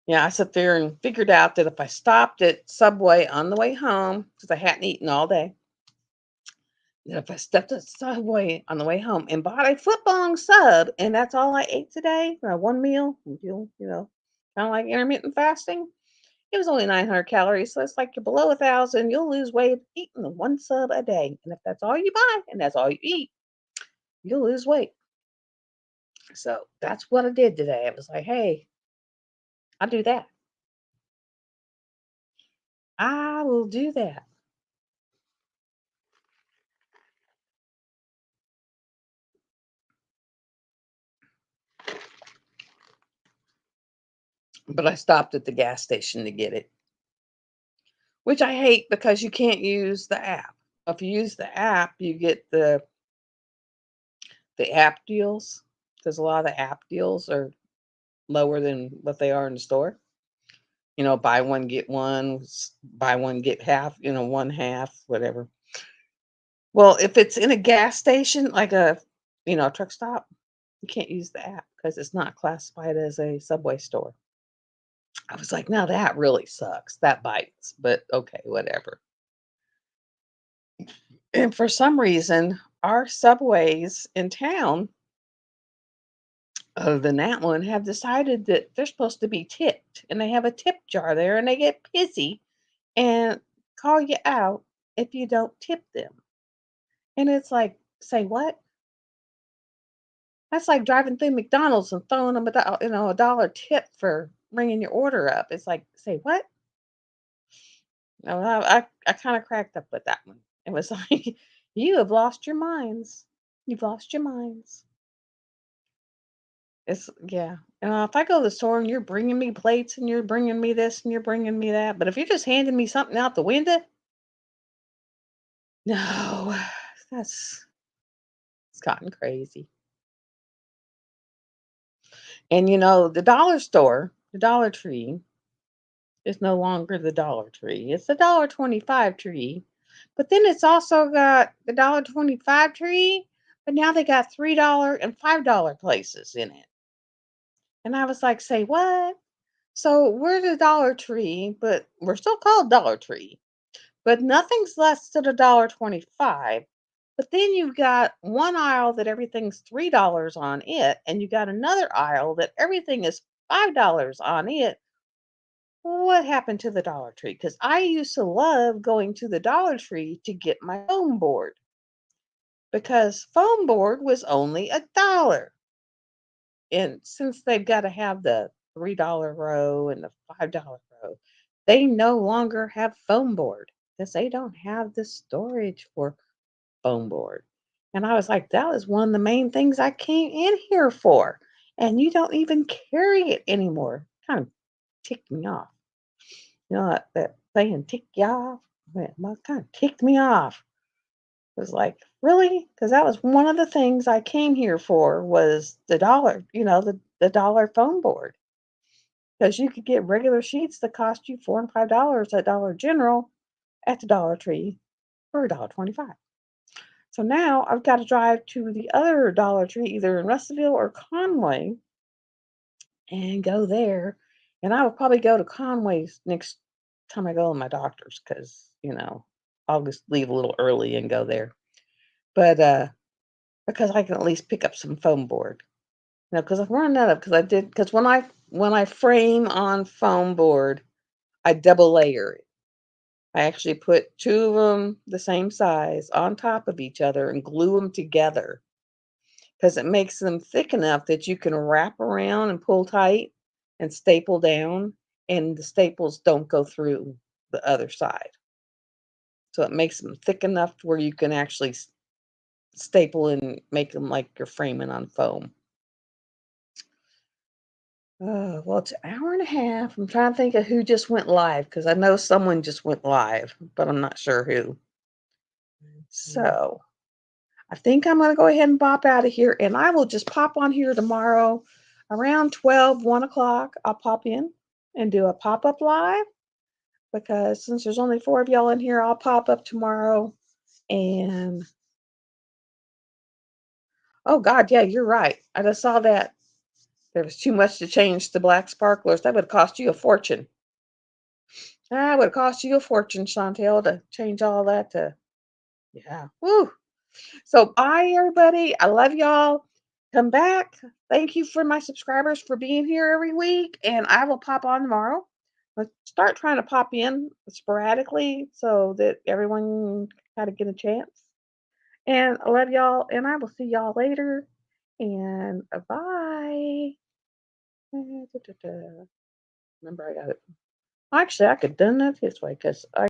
Yeah, I sat there and figured out that if I stopped at Subway on the way home, because I hadn't eaten all day, that if I stepped at Subway on the way home and bought a foot-long sub, and that's all I ate today for one meal, kind of like intermittent fasting, it was only 900 calories. So it's like you're below 1,000, you'll lose weight eating one sub a day. And if that's all you buy and that's all you eat, you'll lose weight. So that's what I did today. I was like, hey, I'll do that. I will do that. But I stopped at the gas station to get it, which I hate because you can't use the app. If you use the app, you get the app deals because a lot of the app deals are lower than what they are in the store. Buy one, get one, buy one, get half, one half, whatever. Well, if it's in a gas station, like a truck stop, you can't use the app because it's not classified as a Subway store. I was like, now that really sucks. That bites, but okay, whatever. And for some reason, our subways in town, other than that one, have decided that they're supposed to be tipped, and they have a tip jar there, and they get pissy and call you out if you don't tip them. And it's like, say what? That's like driving through McDonald's and throwing them a dollar tip for ringing your order up. It's like, say what? No, I kind of cracked up with that one. It was like, you have lost your minds. You've lost your minds. It's yeah. If I go to the store and you're bringing me plates and you're bringing me this and you're bringing me that, but if you're just handing me something out the window, no, that's it's gotten crazy. And the dollar store, the Dollar Tree, is no longer the Dollar Tree. It's the $1.25 tree. But then it's also got the $1.25 tree, but now they got $3 and $5 places in it. And I was like, say what? So we're the Dollar Tree, but we're still called Dollar Tree. But nothing's less than $1.25. But then you've got one aisle that everything's $3 on it, and you got another aisle that everything is $5 on it. What happened to the Dollar Tree? Because I used to love going to the Dollar Tree to get my foam board because foam board was only $1. And since they've got to have the $3 row and the $5 row, they no longer have foam board because they don't have the storage for foam board. And I was like, that was one of the main things I came in here for. And you don't even carry it anymore. Kind of ticked me off. That saying tick you off? Man, that kind of ticked me off. It was like, really? Because that was one of the things I came here for was the dollar, the dollar phone board. Because you could get regular sheets that cost you $4 and $5 at Dollar General at the Dollar Tree for $1.25. So now I've got to drive to the other Dollar Tree, either in Russellville or Conway, and go there. And I will probably go to Conway's next time I go to my doctor's because, I'll just leave a little early and go there. But because I can at least pick up some foam board. Because I've run out of because when I frame on foam board, I double layer it. I actually put two of them the same size on top of each other and glue them together because it makes them thick enough that you can wrap around and pull tight and staple down, and the staples don't go through the other side. So it makes them thick enough to where you can actually staple and make them like you're framing on foam. Well, it's an hour and a half. I'm trying to think of who just went live because I know someone just went live, but I'm not sure who. So I think I'm going to go ahead and pop out of here, and I will just pop on here tomorrow around 12, 1 o'clock. I'll pop in and do a pop up live because since there's only four of y'all in here, I'll pop up tomorrow. And oh, God, yeah, you're right. I just saw that there was too much to change the black sparklers. That would cost you a fortune. That would cost you a fortune, Chantel, to change all that to, yeah. Woo. So bye everybody. I love y'all. Come back. Thank you for my subscribers for being here every week. And I will pop on tomorrow. Let's start trying to pop in sporadically so that everyone kind of get a chance. And I love y'all. And I will see y'all later. And bye. Remember, I got it. Actually, I could have done that this way because I